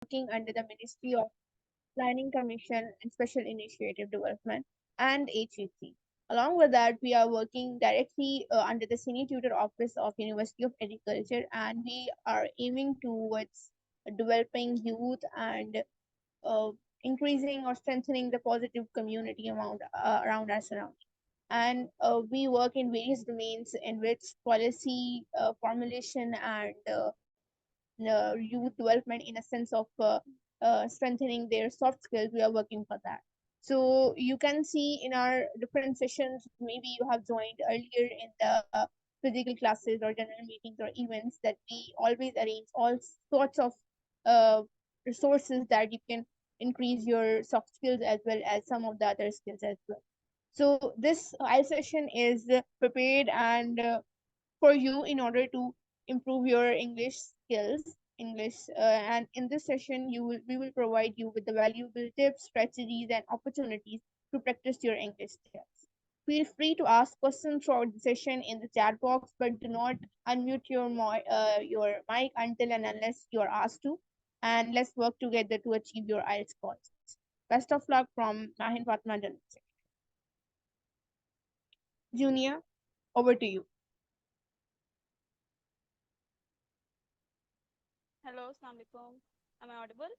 working under the Ministry of Planning Commission and Special Initiative Development and HEC. Along with that, we are working directly under the Senior Tutor Office of University of Agriculture, and we are aiming towards developing youth and uh, increasing or strengthening the positive community around our surroundings. And we work in various domains in which policy formulation and youth development in a sense of strengthening their soft skills. We are working for that. So you can see in our different sessions, maybe you have joined earlier in the physical classes or general meetings or events, that we always arrange all sorts of uh, resources that you can increase your soft skills as well as some of the other skills as well. So this I session is prepared and for you in order to improve your English skills. And in this session, we will provide you with the valuable tips, strategies, and opportunities to practice your English skills. Feel free to ask questions throughout the session in the chat box, but do not unmute your mic until and unless you are asked to. And let's work together to achieve your IELTS scores. Best of luck from Mahin Fatma Jan. Junior, over to you. Hello, Assalamu alaikum. Am I audible?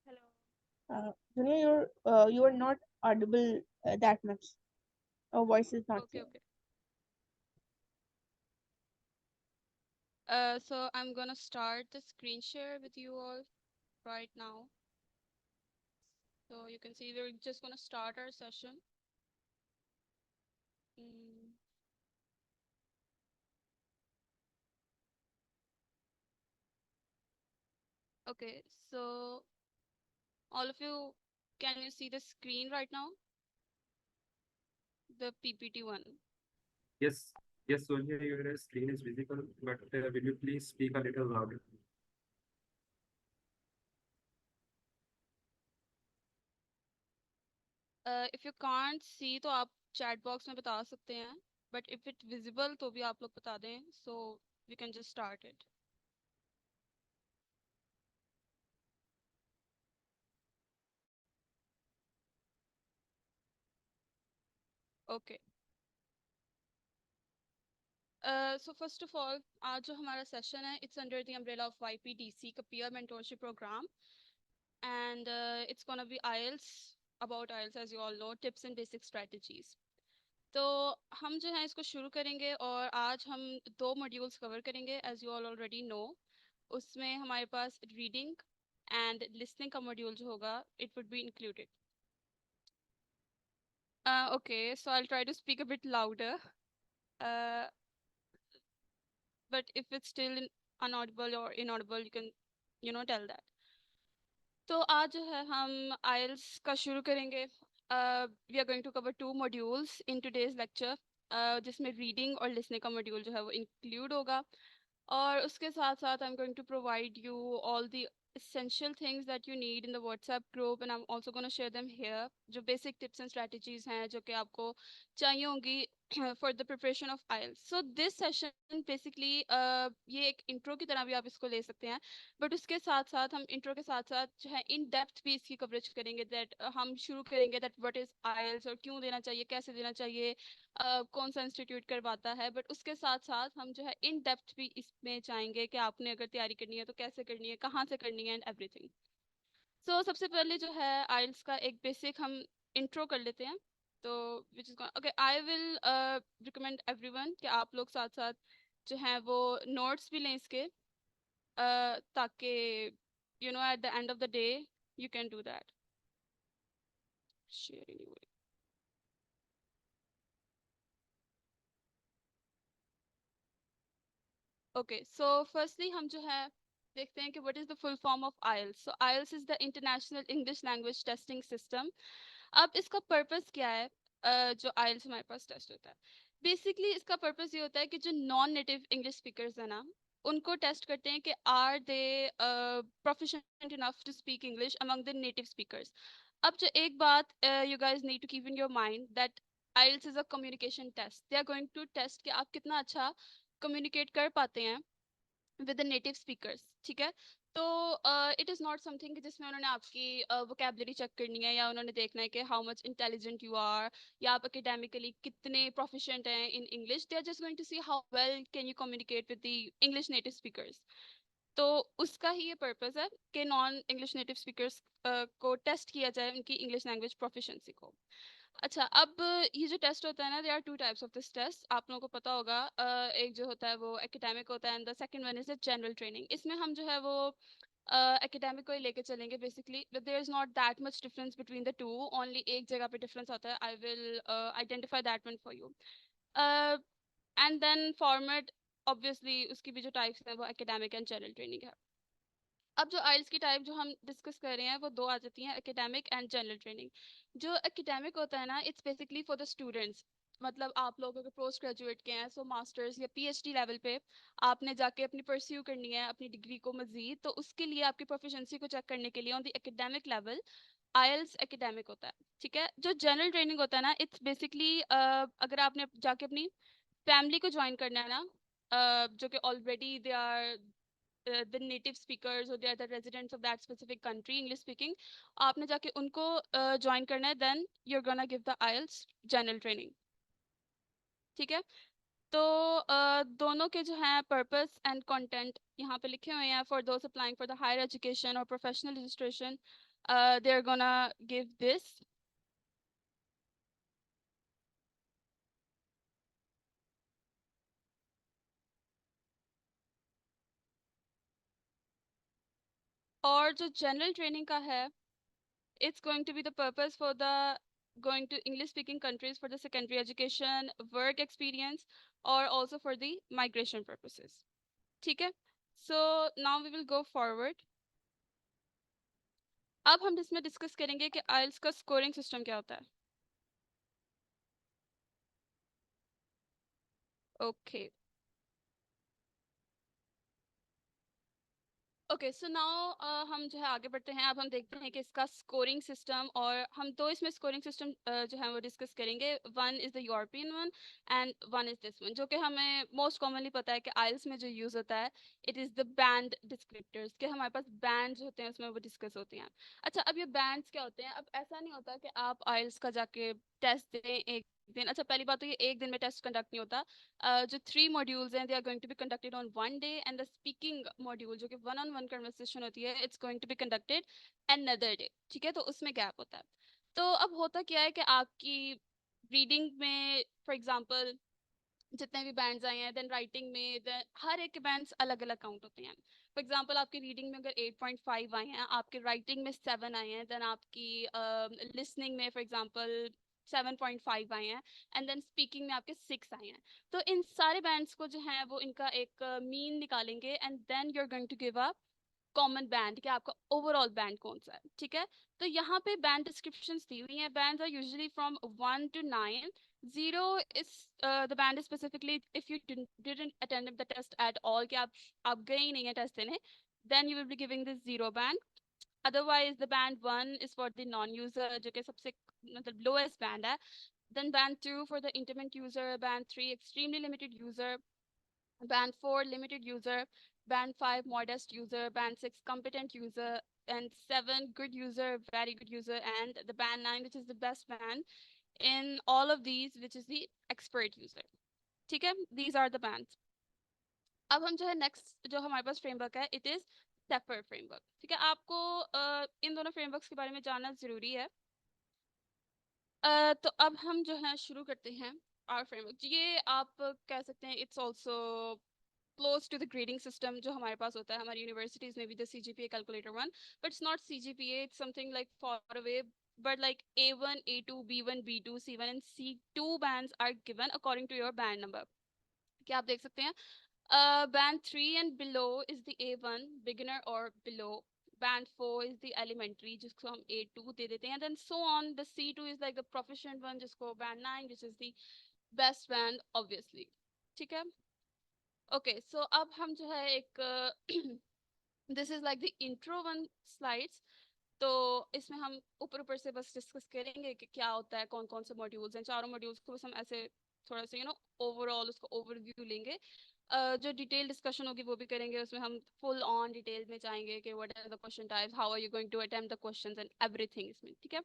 Hello. Junior, you are not audible that much. Our voice is not Okay, clear. okay. So I'm gonna start the screen share with you all right now. So you can see we're just gonna start our session. Mm, okay, so all of you, can you see the screen right now? The PPT one. Yes, yes, Sonia, your screen is visible, but will you please speak a little louder? If you can't see तो आप chat box में बता सकते हैं. But if it visible तो भी आप लोग बता दें. So we can just start it. Okay. So first of all, आज जो हमारा session है, it's under the umbrella of YPDC का peer mentorship program, and it's gonna be IELTS, about IELTS as you all know, tips and basic strategies. तो हम जो है इसको शुरू करेंगे और आज हम 2 modules cover करेंगे as you all already know. उसमें हमारे पास reading and listening का module जो होगा, it would be included. Okay, so I'll try to speak a bit louder. Uh, but if it's still inaudible or inaudible, you can, tell that. तो आज जो है हम IELTS का शुरू करेंगे. We are going to cover 2 modules in today's lecture, जिसमें reading और listening का module जो है वो include होगा. और उसके साथ साथ I'm going to provide you all the essential things that you need in the WhatsApp group, and I'm also going to share them here. जो basic tips and strategies हैं जो कि आपको चाहिए होंगी for the preparation of IELTS. So this session basically ये एक intro की तरह भी आप इसको ले सकते हैं, but उसके साथ साथ हम intro के साथ साथ जो है in depth भी इसकी coverage करेंगे. that हम शुरू करेंगे that what is IELTS और क्यों देना चाहिए, कैसे देना चाहिए, कौन सा इंस्टीट्यूट करवाता है. बट उसके साथ साथ हम जो है इन डेप्थ भी इसमें जाएंगे कि आपने अगर तैयारी करनी है तो कैसे करनी है, कहाँ से करनी है, एंड एवरीथिंग. सो सबसे पहले जो है आइल्स का एक बेसिक हम इंट्रो कर लेते हैं. तो which is okay, I will recommend everyone कि आप लोग साथ साथ जो है वो नोट्स भी लें इसके, ताकि at the end of the day you can do that. Sharing. Okay, so firstly हम जो है देखते हैं कि what is the full form of IELTS. So IELTS is the International English Language Testing System. अब इसका पर्पस क्या है? जो आइल्स हमारे पास टेस्ट होता है, बेसिकली इसका पर्पस ये होता है कि जो नॉन नेटिव इंग्लिश स्पीकर्स है ना, उनको टेस्ट करते हैं कि are they proficient enough to speak English among the native speakers. अब जो एक बात you guys need to keep in your mind that IELTS is a communication test. They are going to test कि आप कितना अच्छा कम्युनिकेट कर पाते हैं विद द नेटिव स्पीकर्स, ठीक है। तो इट इज़ नॉट समथिंग जिसमें उन्होंने आपकी वोकेबलरी चेक करनी है, या उन्होंने देखना है कि how much intelligent you are, या आप एकेडमिकली कितने प्रोफिशिएंट हैं in English. They are just going to see how well can you communicate with the English native speakers. तो उसका ही ये पर्पस है कि नॉन इंग्लिश नेटिव स्पीकर्स को टेस्ट किया जाए उनकी इंग्लिश लैंग्वेज प्रोफिशिएंसी को। अच्छा, अब ये जो टेस्ट होता है ना, there are two types of this test, आप लोगों को पता होगा। एक जो होता है वो एकेडमिक होता है, and the second one is the general training. इसमें हम जो है वो एकेडमिक को ही लेके चलेंगे basically, but there is not that much difference between the two, only एक जगह पे डिफरेंस होता है। I will identify that one for you. And then format, obviously उसकी भी जो टाइप्स हैं वो एकेडमिक एंड जनरल ट्रेनिंग है। अब जो आइल्स की टाइप जो हम डिस्कस कर रहे हैं वो दो आ जाती हैं, एकेडमिक एंड जनरल ट्रेनिंग। जो एकेडमिक होता है ना, it's basically for the students. मतलब आप लोग अगर पोस्ट ग्रेजुएट के हैं, सो मास्टर्स या पीएचडी लेवल पे आपने जाके अपनी परस्यू करनी है अपनी डिग्री को मजीद, तो उसके लिए आपकी प्रोफिशिएंसी को चेक करने के लिए on the academic level IELTS academic होता है, ठीक है। जो जनरल ट्रेनिंग होता है ना, इट्स बेसिकली अगर आपने जाके अपनी फैमिली को ज्वाइन करना है ना, जो कि already they are the native speakers or they are the residents of that specific country English speaking, आपने जाके उनको ज्वाइन करना है, then you're gonna give the IELTS general training, ठीक है। तो दोनों के जो हैं पर्पस एंड कंटेंट यहाँ पे लिखे हुए हैं। For those applying for the higher education और professional registration, they are gonna give this. और जो जनरल ट्रेनिंग का है, it's going to be the purpose for the going to English speaking countries for the secondary education, work experience, or also for the migration purposes, ठीक है। So now we will go forward. अब हम इसमें discuss करेंगे कि आइल्स का scoring system क्या होता है। ओके, ओके, सो नाउ हम जो है आगे बढ़ते हैं। अब हम देखते हैं कि इसका स्कोरिंग सिस्टम, और हम दो इसमें स्कोरिंग सिस्टम जो है वो डिस्कस करेंगे। One is the European one and one is this one, जो कि हमें मोस्ट कॉमनली पता है कि आइल्स में जो यूज़ होता है, it is the band descriptors, के हमारे पास बैंड होते हैं उसमें वो डिस्कस होते हैं। अच्छा, अब ये बैंड्स क्या होते हैं? अब ऐसा नहीं होता कि आप आइल्स का जाके टेस्ट दें एक दिन। अच्छा, पहली बात तो ये एक दिन में टेस्ट कंडक्ट नहीं होता। जो 3 मॉड्यूल्स हैं, they are going to be conducted on one day, and the speaking module जो कि वन ऑन वन कन्वर्सेशन होती है, it's going to be conducted another day, ठीक है। तो उसमें गैप होता है। तो अब होता क्या है कि आपकी रीडिंग में फॉर एग्जांपल जितने भी बैंड्स आए हैं, देन राइटिंग में, देन हर एक के बैंड्स अलग अलग काउंट होते हैं। फॉर एग्जांपल आपकी रीडिंग में अगर 8.5 आए हैं, आपके राइटिंग में 7 आए हैं, देन आपकी लिसनिंग में फॉर एग्जांपल 7.5 आए हैं, एंड देन स्पीकिंग में आपके 6 आए हैं। तो इन सारे बैंड्स को जो है वो इनका एक मीन निकालेंगे, and then you are going to give a common band कि आपका ओवरऑल बैंड कौन सा है, ठीक है। तो यहाँ पे बैंड डिस्क्रिप्शंस दी हुई हैं। Bands are usually from 1 to 9। 0 is the band is specifically if you didn't attend the test at all, कि आप गए ही नहीं है टेस्ट देने, then you will be giving this 0 band. Otherwise the band 1 is for the non user, जो कि सबसे मतलब lowest band है। Then band 2 for the intimate user, band 3 extremely limited user, band 4 limited user, band 5 modest user, band 6 competent user, and 7 good user, very good user, and the band 9 which is the best band in all of these, which is the expert user, ठीक है। these are the bands। अब हम जो है next जो हमारे पास framework है, it is shaper framework, ठीक है। आपको इन दोनों फ्रेमवर्क्स के बारे में जानना जरूरी है। तो अब हम जो है शुरू करते हैं आवर फ्रेमवर्क। ये आप कह सकते हैं it's also close to the grading system जो हमारे पास होता है हमारी यूनिवर्सिटीज में भी, the CGPA calculator one, but it's not CGPA, it's something like for away, but like A1, A2, B1, B2, C1 and C2 bands are given according to your band number। क्या आप देख सकते हैं? Band 3 and below is the A1 beginner or below, band 4 is the elementary जिसको हम A2 दे देते हैं, then so on, the C2 is like the proficient one जिसको band 9 which is the best band obviously, ठीक है। okay, so अब हम जो है एक this is like the intro one slides। तो इसमें हम ऊपर ऊपर से बस डिस्कस करेंगे कि क्या होता है, कौन कौन से मॉड्यूल्स हैं। चारों मॉड्यूल्स को बस हम ऐसे थोड़ा सा ओवरऑल उसको ओवरव्यू लेंगे। जो डिटेल डिस्कशन होगी वो भी करेंगे, उसमें हम फुल ऑन डिटेल में जाएंगे कि what are the question types, how are you going to attempt the questions and everything इसमें, ठीक है।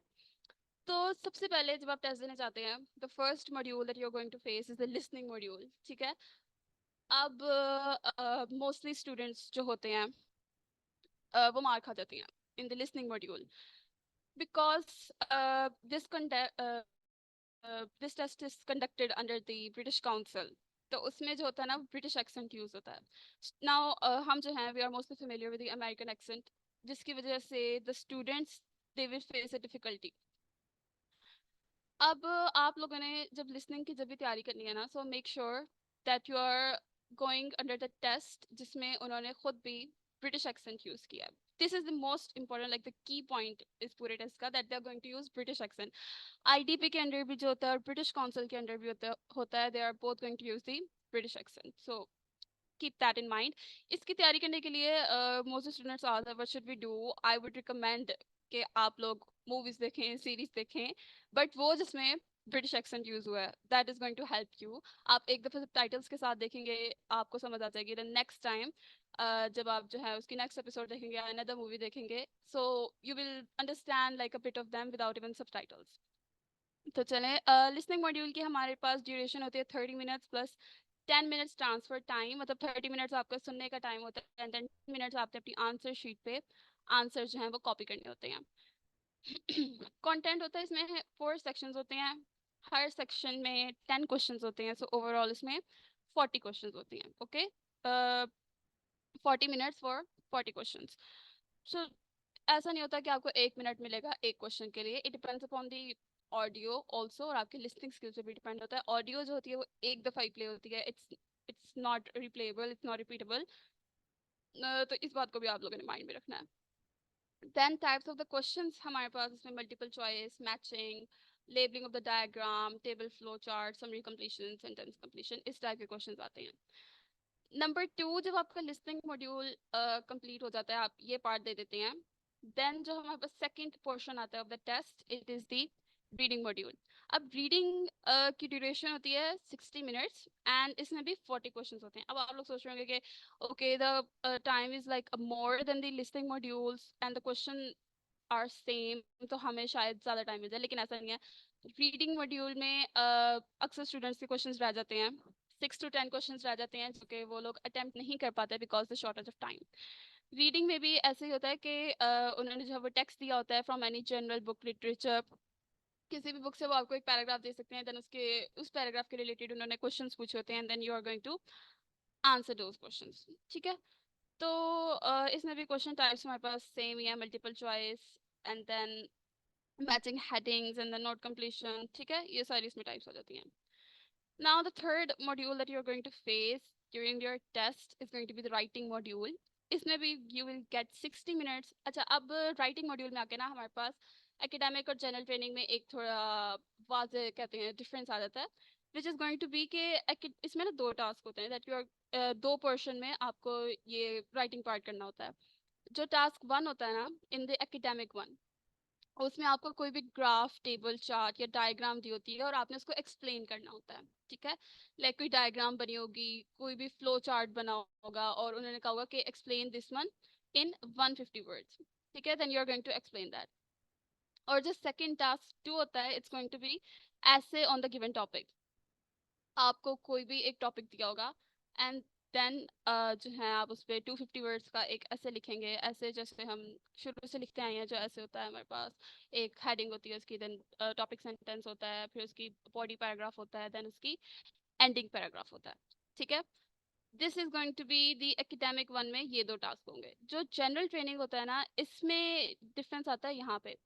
तो सबसे पहले जब आप टेस्ट देने जाते हैं, the first module that you are going to face is the listening module, ठीक है। अब मोस्टली स्टूडेंट्स जो होते हैं वो मार खा जाती हैं in the listening module, because this this test is conducted under the British Council. तो उसमें जो होता है ना, ब्रिटिश एक्सेंट यूज होता है। नाउ हम जो हैं we are mostly familiar with the American accent, जिसकी वजह से the students they will face a difficulty. अब आप लोगों ने जब लिसनिंग की जब भी तैयारी करनी है ना, so make sure that you are going under the test जिसमें उन्होंने खुद भी ब्रिटिश एक्सेंट यूज किया है। This is the most important, like the key point इस पूरे टेस्ट का, that they are going to use British accent. IDP के अंडर भी जो होता है और ब्रिटिश काउंसिल के अंडर भी होता है, they are both going to use the British accent, so keep that in mind. इसकी तैयारी करने के लिए most students are what should we do, I would recommend कि आप लोग मूवीज देखें, सीरीज देखें, बट वो जिसमें ब्रिटिश एक्सेंट यूज हुआ है, that is going to help you. आप एक दफा सबटाइटल्स के साथ देखेंगे, आपको समझ आ जाएगी। द नेक्स्ट टाइम जब आप जो है उसकी नेक्स्ट एपिसोड देखेंगे, अनदर मूवी देखेंगे, सो you will understand like a bit of them without even subtitles. तो चलें, लिसनिंग मॉड्यूल की हमारे पास ड्यूरेशन होती है 30 minutes plus 10 minutes transfer time, मतलब 30 मिनट्स आपका सुनने का टाइम होता है, एंड 10 मिनट्स आपने अपनी आंसर शीट पे आंसर जो है वो कॉपी करने होते हैं। कंटेंट होता है इसमें 4 सेक्शंस होते हैं, हर सेक्शन में 10 क्वेश्चंस होते हैं, सो ओवरऑल इसमें 40 क्वेश्चंस होती हैं। Okay, 40 minutes for 40 questions. So ऐसा नहीं होता कि आपको 1 मिनट मिलेगा एक क्वेश्चन के लिए, it depends upon the audio also, और आपके लिस्टिंग स्किल पे भी डिपेंड होता है। ऑडियो जो होती है वो एक दफ़ा ही प्ले होती है, it's not replayable, it's not repeatable, तो इस बात को भी आप लोगों ने माइंड में रखना है। Then types of the questions हमारे पास इसमें multiple choice, matching, labelling of the diagram, table flow chart, summary completion, sentence completion, इस टाइप के क्वेश्चंस आते हैं। नंबर 2, जब आपका लिस्टिंग मॉड्यूल कंप्लीट हो जाता है, आप ये पार्ट दे देते हैं, देन जो हमारे पास सेकंड पोर्शन आता है of the test, it is the reading module. अब रीडिंग की ड्यूरेशन होती है 60 मिनट्स, एंड इसमें भी 40 क्वेश्चंस होते हैं। अब आप लोग सोच रहे होंगे कि okay the time is like more than the listing modules and the question are same, तो हमें शायद ज़्यादा टाइम मिल जाए, लेकिन ऐसा नहीं है। रीडिंग मॉड्यूल में अक्सर स्टूडेंट्स के क्वेश्चंस रह जाते हैं, 6 to 10 क्वेश्चंस रह जाते हैं, जो कि वो लोग अटेम्प्ट नहीं कर पाते because the shortage of time. Reading में भी ऐसे ही होता है कि उन्होंने जो वो टेक्स्ट दिया होता है from any general book literature, किसी भी बुक से वो आपको एक पैराग्राफ दे सकते हैं, देन उसके उस पैराग्राफ के रिलेटेड उन्होंने क्वेश्चंस पूछे होते हैं, then you are going to answer those questions, ठीक है। तो इसमें भी क्वेश्चन टाइप्स हमारे पास सेम ही है, multiple choice and then matching headings and then note completion, ठीक है, ये सारी इसमें टाइप्स हो जाती हैं। Now, the third module that you're going to face during your test is going to be the writing module. इसमें भी you will get 60 minutes. अच्छा, अब writing module में आके ना हमारे पास academic और general training में एक थोड़ा वाज़े कहते हैं डिफरेंस आ जाता है, which is going to be कि इसमें ना 2 टास्क होते हैं, that you are 2 portion में आपको ये writing part करना होता है। जो टास्क 1 होता है ना, in the academic one, उसमें आपको कोई भी ग्राफ, टेबल, चार्ट या डायग्राम दी होती है और आपने उसको एक्सप्लेन करना होता है, ठीक है। लाइक कोई डायग्राम बनी होगी, कोई भी फ्लो चार्ट बना होगा और उन्होंने कहा होगा कि explain this one in 150 words, ठीक है, then you are going to explain that. और जो सेकंड टास्क 2 होता है, it's going to be essay on the given topic. आपको कोई भी एक टॉपिक दिया होगा एंड देन जो है आप उस पर 250 वर्ड्स का एक ऐसे लिखेंगे, ऐसे जैसे हम शुरू से लिखते आए हैं, जो ऐसे होता है हमारे पास, एक हेडिंग होती है उसकी, देन टॉपिक सेंटेंस होता है, फिर उसकी बॉडी पैराग्राफ होता है, देन उसकी एंडिंग पैराग्राफ होता है, ठीक है। This is going to be the academic one में ये 2 टास्क होंगे। जो जनरल ट्रेनिंग होता है ना, इसमें डिफरेंस आता है यहाँ पे,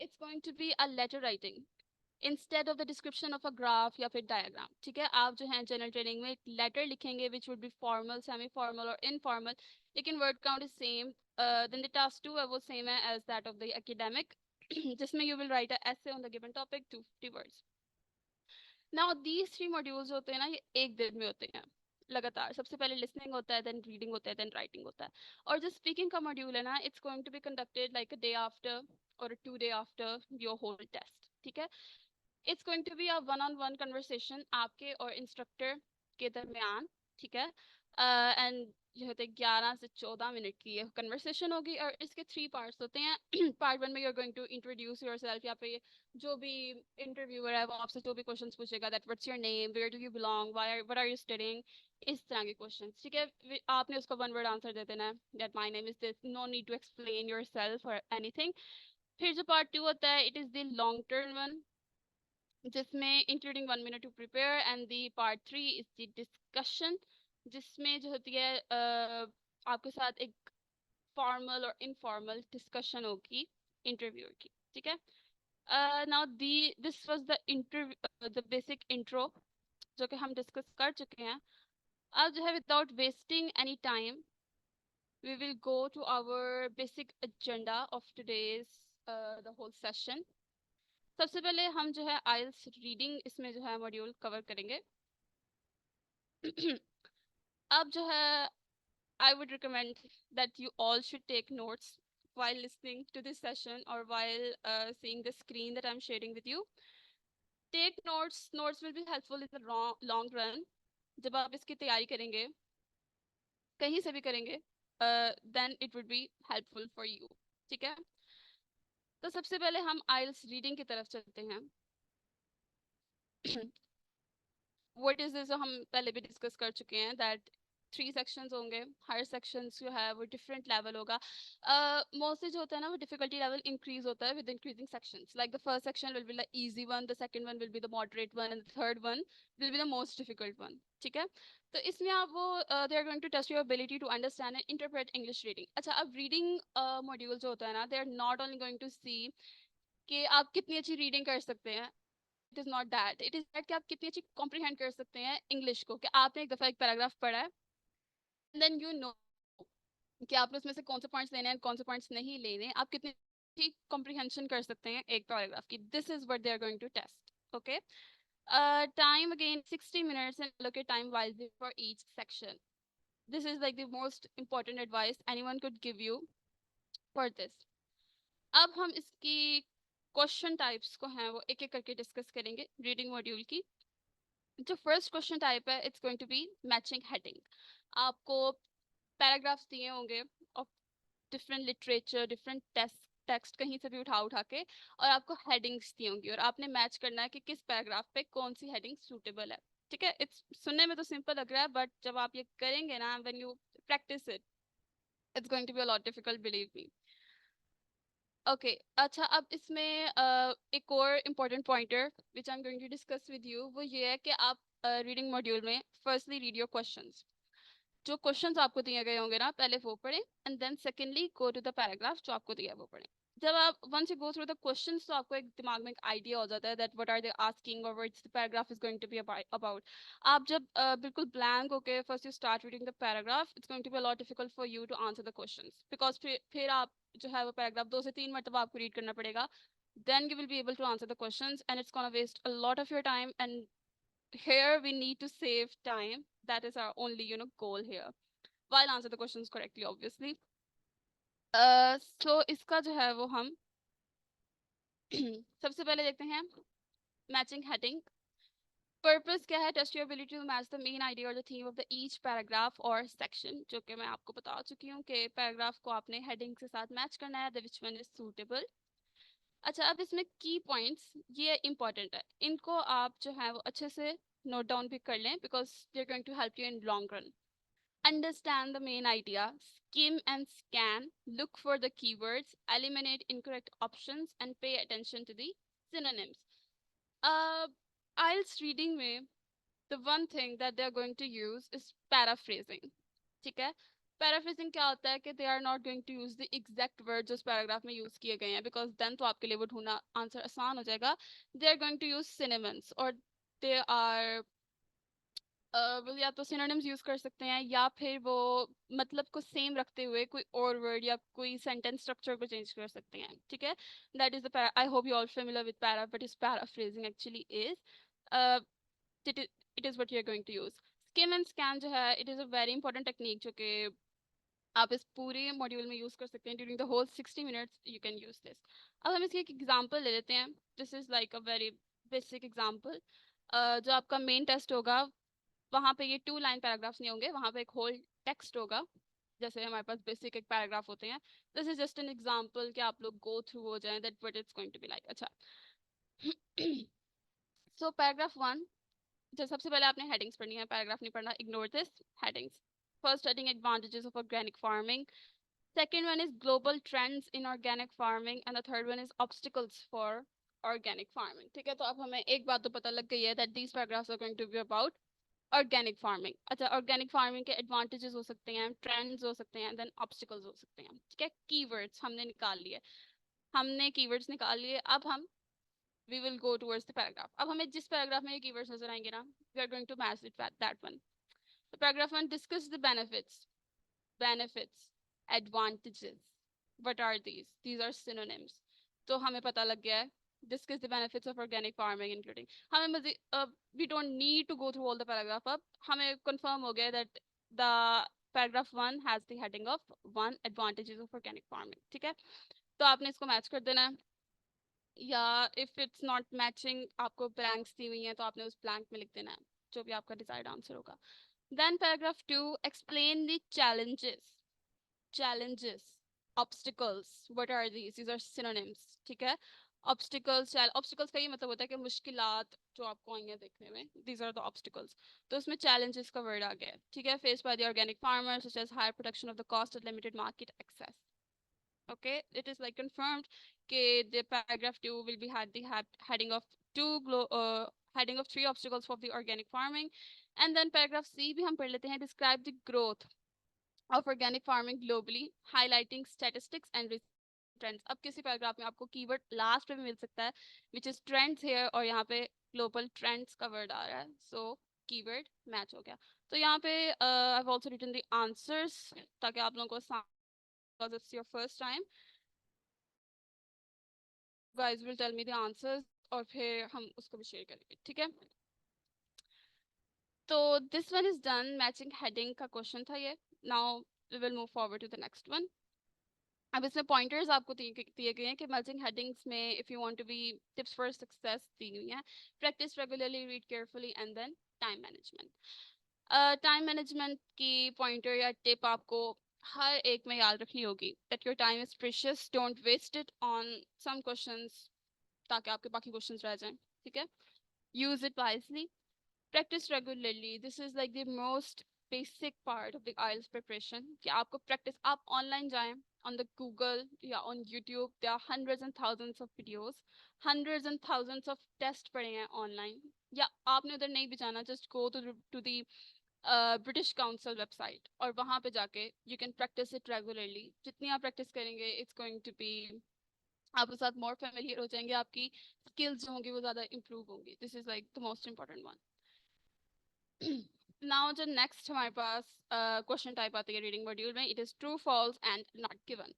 it's going to be a letter writing instead of the description of a graph या फिर डायग्राम, ठीक है। आप जो है जनरल ट्रेनिंग में एक लेटर लिखेंगे which would be formal, semi formal और इनफॉर्मल, लेकिन word count is same. Then the task 2 है वो सेम है as that of the academic, जिसमें you will write a essay on the given topic 250 words. Now these 3 modules होते हैं ना, ये एक दिन में होते हैं लगातार। सबसे पहले लिसनिंग होता है, देन रीडिंग होता है, देन राइटिंग होता है। और जो स्पीकिंग का मॉड्यूल है ना, it's going to be conducted like a day after और 2 day after your whole test, ठीक है। It's going to be a one on one conversation आपके और इंस्ट्रक्टर के दरमियान, ठीक है। एंड जो होते 11 से 14 मिनट की ये कन्वर्सेशन होगी और इसके 3 पार्ट्स होते हैं। पार्ट 1 में you are going to introduce yourself, या पे जो भी इंटरव्यूअर है वो आपसे जो भी क्वेश्चंस पूछेगा, that what's your name, where do you belong, what are you studying, इस तरह के क्वेश्चंस, ठीक है। आपने उसका वन वर्ड आंसर दे देना है, that my name is this, no need to explain yourself और एनीथिंग। फिर जो पार्ट 2 होता है, it is the long term one, जिसमें including 1 minute to prepare, and the part 3 is the discussion, जिसमें जो होती है आपके साथ एक फॉर्मल और इनफॉर्मल डिस्कशन होगी इंटरव्यूअर की, ठीक है। Now the this was the interview, the basic intro जो कि हम डिस्कस कर चुके हैं। अब जो है without wasting any time we will go to our basic agenda of today's the whole session. सबसे पहले हम जो है आइल्स रीडिंग इसमें जो है मॉड्यूल कवर करेंगे। अब जो है I would recommend that you all should take notes while listening to this session or while seeing the screen that I'm sharing with you. Take notes. Notes will be helpful in the long run. जब आप इसकी तैयारी करेंगे, कहीं से भी करेंगे, then it would be helpful for you. ठीक है। तो सबसे पहले हम आइल्स रीडिंग की तरफ चलते हैं। व्हाट इज दिस, हम पहले भी डिस्कस कर चुके हैं दैट 3 सेक्शंस होंगे, हर सेक्शंस जो है वो डिफरेंट लेवल होगा। मोस्टली जो होता है ना वो डिफिकल्टी लेवल इंक्रीज होता है with increasing sections, like the first section will be the easy one, the second one will be the moderate one, and the third one will be the most difficult one, ठीक है। तो इसमें आप वो they are going to test your ability to understand and interpret English reading. अच्छा, अब reading module जो होता है ना, they are not only going to see कि आप कितनी अच्छी रीडिंग कर सकते हैं, it is not that, it is that कि आप कितनी अच्छी कॉम्प्रीहेंड कर सकते हैं इंग्लिश को, कि आपने एक दफा एक पैराग्राफ पढ़ा है, देन यू नो कि आपने उसमें से कौन से पॉइंट्स लेने हैं, कौन से पॉइंट्स नहीं लेने, आप कितनी अच्छी कॉम्प्रीहेंशन कर सकते हैं एक पैराग्राफ की। This is what they are going to test, okay. Time again 60 minutes and allocate time wisely for each section. This is like the most important advice anyone could give you for this. अब हम इसकी question types को हैं वो एक एक करके discuss करेंगे रीडिंग मॉड्यूल की। जो फर्स्ट क्वेश्चन टाइप है, it's going to be matching heading. आपको पैराग्राफ्स दिए होंगे of different literature, different text कहीं से भी उठा उठा के, और आपको हेडिंग्स दी होंगी और आपने मैच करना है कि किस पैराग्राफ पे कौन सी हेडिंग सूटेबल है, ठीक है। इट्स सुनने में तो सिंपल लग रहा है, बट जब आप ये करेंगे ना, when you practice it, it's going to be a lot difficult, believe me. Okay, अच्छा, अब इसमें एक और important pointer which I am going to discuss with you, वो ये है कि आप रीडिंग मॉड्यूल में फर्स्टली रीड योर क्वेश्चंस। जो क्वेश्चंस आपको दिए गए होंगे ना, पहले वो पढ़ें, and then secondly go to the paragraph जो आपको दिया है वो पढ़ें। जब आप once you go through the questions, तो आपको एक दिमाग में एक आइडिया हो जाता है that what are they asking और what's the paragraph is going to be about. आप जब बिल्कुल ब्लैंक होके first you start reading the paragraph, it's going to be a lot difficult for you to answer the questions, because फिर आप जो है वो पैराग्राफ 2 से 3 मरतबा आपको रीड करना पड़ेगा, then you will be able to answer the questions, and it's going to waste a lot of your time, and here we need to save time. That is our only goal here, while answer the questions correctly, obviously. So इसका जो है वो हम सबसे पहले देखते हैं matching heading. Purpose क्या है? Test your ability to match the main idea और the theme of the each paragraph और सेक्शन, जो कि मैं आपको बता चुकी हूँ कि पैराग्राफ को आपने हेडिंग के साथ मैच करना है, the which one is suitable. अच्छा, अब इसमें की पॉइंट्स ये इंपॉर्टेंट है, इनको आप जो है वो अच्छे से नोट डाउन भी कर लें, because they are going to help you in long run. Understand the main idea, skim and scan, look for the keywords, eliminate incorrect options, and pay attention to the synonyms. Uh, IELTS reading में, the one thing that they are going to use is paraphrasing. ठीक है? Paraphrasing क्या होता है कि they are not going to use the exact words जो paragraph में use किए गए हैं, because then तो आपके लिए वो ढूंढना आंसर आसान हो जाएगा। They are going to use synonyms, or they are वो या तो सिनोनिम्स यूज कर सकते हैं, या फिर वो मतलब को सेम रखते हुए कोई और वर्ड या कोई सेंटेंस स्ट्रक्चर को चेंज कर सकते हैं, ठीक है। That is the para. I hope you all familiar with para, but is paraphrasing actually is it is what you are going to use. Skim and scan जो है, it is a very important technique जो कि आप इस पूरे module में use कर सकते हैं। During the whole 60 minutes you can use this. अब हम इसकी एक एग्जांपल ले लेते हैं। This is like a very basic example. जो आपका मेन टेस्ट होगा वहां पे ये 2 लाइन पैराग्राफ्स नहीं होंगे, वहां पे एक होल टेक्स्ट होगा, जैसे हमारे पास बेसिक एक पैराग्राफ होते हैं. This is just an example कि आप लोग गो थ्रू हो जाएं that what it's going to be like. अच्छा. सो पैराग्राफ 1, जो सबसे पहले आपने हेडिंग्स पढ़नी है, पैराग्राफ नहीं पढ़ना, ignore this headings. First heading, advantages of organic farming. Second one is global trends in organic farming, and the third one is obstacles for organic farming. ठीक है, तो अब हमें एक बात तो पता लग गई है that these paragraphs are going to be about organic farming. अच्छा, organic farming के advantages हो सकते हैं, trends हो सकते हैं, then obstacles हो सकते हैं. ठीक है, keywords हमने निकाल लिए, हमने keywords निकाल लिए. अब हम we will go towards the paragraph. अब हमें जिस paragraph में ये keywords नजर आएंगे ना, we are going to match it with that one. So paragraph 1, discuss the benefits, advantages. What are these? These are synonyms. तो हमें पता लग गया है. Discuss the benefits of organic farming, including. हमें मज़ीद we don't need to go through all the paragraph. अब हमें confirm हो गया that the paragraph 1 has the heading of 1 advantages of organic farming. ठीक है, तो आपने इसको मैच कर देना है, या if it's not matching, आपको blanks दी हुई हैं तो आपने उस blank में लिख देना है जो भी आपका desired answer होगा. Then paragraph 2, explain the challenges, obstacles. What are these? These are synonyms. ठीक है, obstacles का ये मतलब होता है कि मुश्किलात जो आपको आएंगे देखने में, these are the obstacles. तो उसमें challenges का word आ गया है. ठीक है, faced by the organic farmers, such as higher production of the cost and limited market access. Okay, it is like confirmed that the paragraph 2 will be had the heading of heading of 3 obstacles for the organic farming. And then paragraph C भी हम पढ़ लेते हैं. Describe the growth of organic farming globally, highlighting statistics and trends. अब किसी paragraph में आपको keyword last में भी मिल सकता है, which is trends here, और यहाँ पे global trends का वर्ड आ रहा है, so कीवर्ड मैच हो गया. तो यहाँ पे I've also written the answers ताकि आप लोगों को, because it's your first time, guys will tell me the answers और फिर हम उसको भी शेयर करेंगे. ठीक है, तो this one is done. Matching heading का क्वेश्चन था ये. Now we will move forward to the next one. अब इसमें पॉइंटर्स आपको दिए गए हैं कि मैचिंग हेडिंग्स में if you want to be tips for success दी हुई हैं. Practice regularly, read carefully, and then time management. Time management की पॉइंटर या टिप आपको हर एक में याद रखनी होगी that your time is precious, don't waste it on some questions ताकि आपके बाकी क्वेश्चंस रह जाएं. ठीक है, use it wisely, practice regularly. This is like the most basic part of the IELTS preparation कि आपको practice, आप online जाएं on the Google या on YouTube, there are hundreds and thousands of videos, hundreds and thousands of tests पड़े हैं online, या आपने उधर नहीं भी जाना, just go to the British Council website और वहाँ पे जाके you can practice it regularly. जितनी आप practice करेंगे it's going to be, आपके साथ more familiar हो जाएंगे, आपकी skills जो होंगी वो ज़्यादा improve होंगी. This is like the most important one. Now जो नेक्स्ट हमारे पास क्वेश्चन टाइप आती है रीडिंग मॉड्यूल में, it is true, false and not given.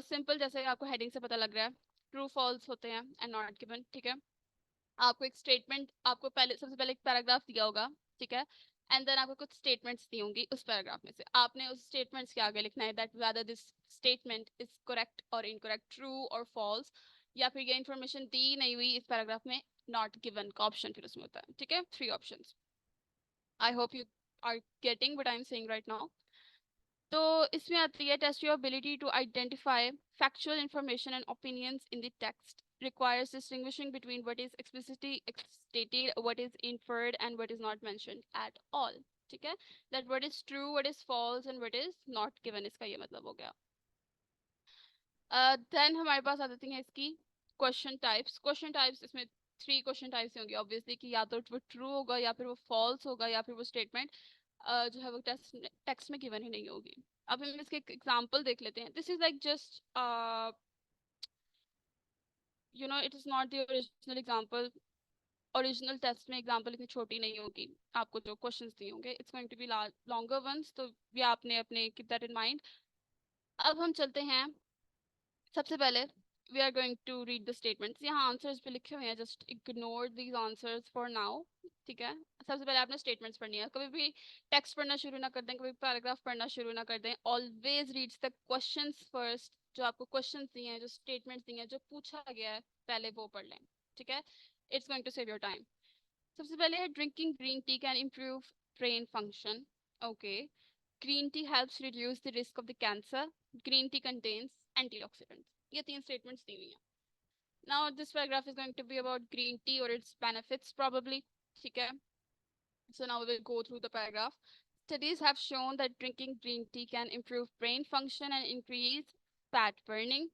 Simple, जैसे आपको हेडिंग से पता लग रहा है, ट्रू फॉल्स होते हैं एंड नॉट गिवन. ठीक है, आपको एक स्टेटमेंट, आपको पहले सबसे पहले एक पैराग्राफ दिया होगा. ठीक है, एंड देन आपको कुछ स्टेटमेंट्स दी होंगी उस पैराग्राफ में से. आपने उस स्टेटमेंट्स के आगे लिखना है that whether this statement is correct और इनकरेक्ट, ट्रू और फॉल्स, या फिर ये इन्फॉर्मेशन दी नहीं हुई इस पैराग्राफ में, नॉट गिवन का ऑप्शन फिर उसमें होता है. ठीक है, 3 options. I hope you are getting what I'm saying right now. तो इसमें आती है test your ability to identify factual information and opinions in the text. Requires distinguishing between what is explicitly stated, what is inferred, and what is not mentioned at all. ठीक है, that what is true, what is false, and what is not given. इसका ये मतलब हो गया. Then हमारे पास आ जाती हैं इसकी क्वेश्चन टाइप्स. क्वेश्चन टाइप्स इसमें 3 क्वेश्चन टाइप्स होंगे ऑब्वियसली, कि या तो वो ट्रू होगा, या फिर वो फॉल्स होगा, या फिर वो स्टेटमेंट जो है वो टेक्स्ट में गिवन ही नहीं होगी. अब हम इसके एग्जांपल देख लेते हैं. This is like just you know, it is not the original example. Original test में एग्जांपल इतनी छोटी नहीं होगी, आपको जो क्वेश्चंस दिए होंगे it's going to be longer ones, तो भी आपने अपने कीप दैट इन माइंड. अब हम चलते हैं, सबसे पहले we are going to read the statements. यहाँ आंसर्स पे लिखे हुए हैं, just ignore these answers for now. ठीक है, सबसे पहले आपने स्टेटमेंट्स पढ़नी है. कभी भी टेक्स्ट पढ़ना शुरू ना कर दें, कभी पैराग्राफ पढ़ना शुरू ना कर दें. Always reads the questions first. जो आपको क्वेश्चंस दिए हैं, जो स्टेटमेंट्स दिए हैं, जो पूछा गया है, पहले वो पढ़ लें. ठीक है, it's going to save your time. सबसे पहले है drinking green tea can improve brain function. Okay. Green tea helps reduce the risk of the cancer. Green tea contains antioxidants. ये तीन statements दी हुई हैं. Now this paragraph is going to be about green tea or its benefits probably. ठीक है. So now we will go through the paragraph. Studies have shown that drinking green tea can improve brain function and increase fat burning.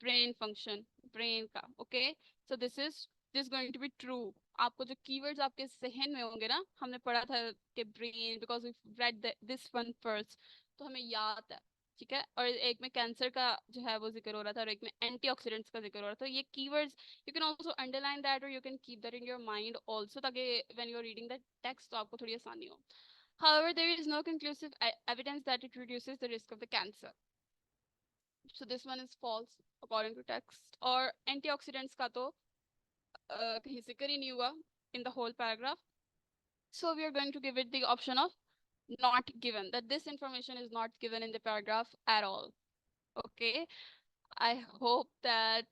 Brain function, brain का. Okay. So this is going to be true. आपको जो keywords आपके जहन में होंगे ना, हमने पढ़ा था कि brain because we read this one first, तो हमें याद है. ठीक है. और एक में कैंसर का जो है वो जिक्र हो रहा था और एक में एंटीऑक्सीडेंट्स का जिक्र हो रहा था. ये keywords you can also underline that or you can keep that in your mind also ताकि when you're reading the text तो आपको थोड़ी आसानी हो. However, there is no conclusive evidence that it reduces the risk of the cancer. So this one is false according to text. और antioxidants का तो कहीं जिक्र ही नहीं हुआ in the whole paragraph. So we are going to give it the option of not given, that this information is not given in the paragraph at all. Okay. I hope that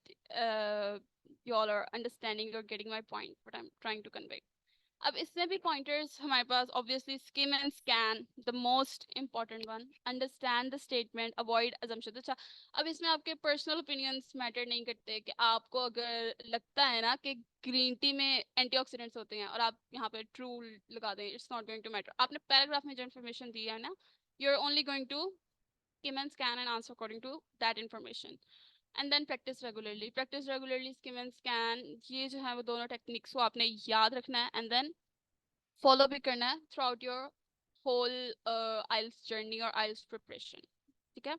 you all are understanding or getting my point, what I'm trying to convey. अब इसमें भी pointers हमारे पास obviously skim and scan, the most important one, understand the statement, avoid assumptions. अच्छा, अब इसमें आपके personal opinions matter नहीं करते कि आपको अगर लगता है ना कि green tea में antioxidants होते हैं और आप यहाँ पे true लगा दें, it's not going to matter. आपने paragraph में जो information दी है ना, you're only going to skim and scan and answer according to that information. And then practice regularly, skim and scan, ये जो है वो दोनों techniques को आपने याद रखना है and then follow भी करना है throughout your whole IELTS journey or IELTS preparation. ठीक है.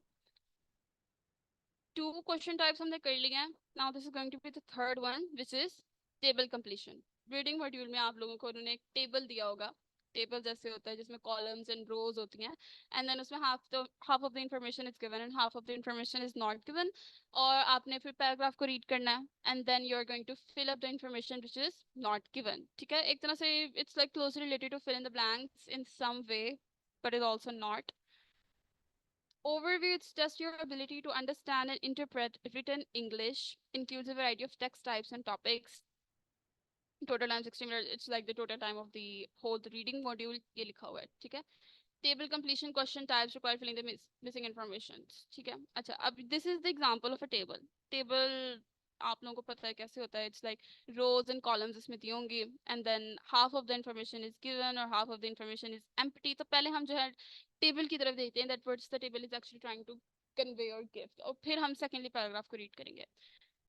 2 question types हमने कर लिए हैं. Now this is going to be the third one, which is table completion. Reading module में आप लोगों को उन्होंने एक table दिया होगा. Table जैसे होता है जिसमें columns and rows होती हैं, and then उसमें half of the information is given and half of the information is not given. और आपने फिर paragraph को read करना है and then you're going to fill up the information which is not given. ठीक है. एक तरह से it's like closely related to fill in the blanks in some way, but it's also not. Overview, it's just your ability to understand and interpret written English, includes a variety of text types and topics. Total time 60 minutes, it's like the total time of the whole reading module. ये लिखा हुआ है, ठीक है. Table completion, question types require filling the missing information. ठीक है. अच्छा, अब this is the example of a table. Table आप लोगों को पता है कैसे होता है. It's like rows and columns इसमें दी होंगी and then half of the information is given or half of the information is empty. तो पहले हम जो है table की तरफ देखते हैं that what the table is actually trying to convey or give. और फिर हम secondly paragraph को read करेंगे.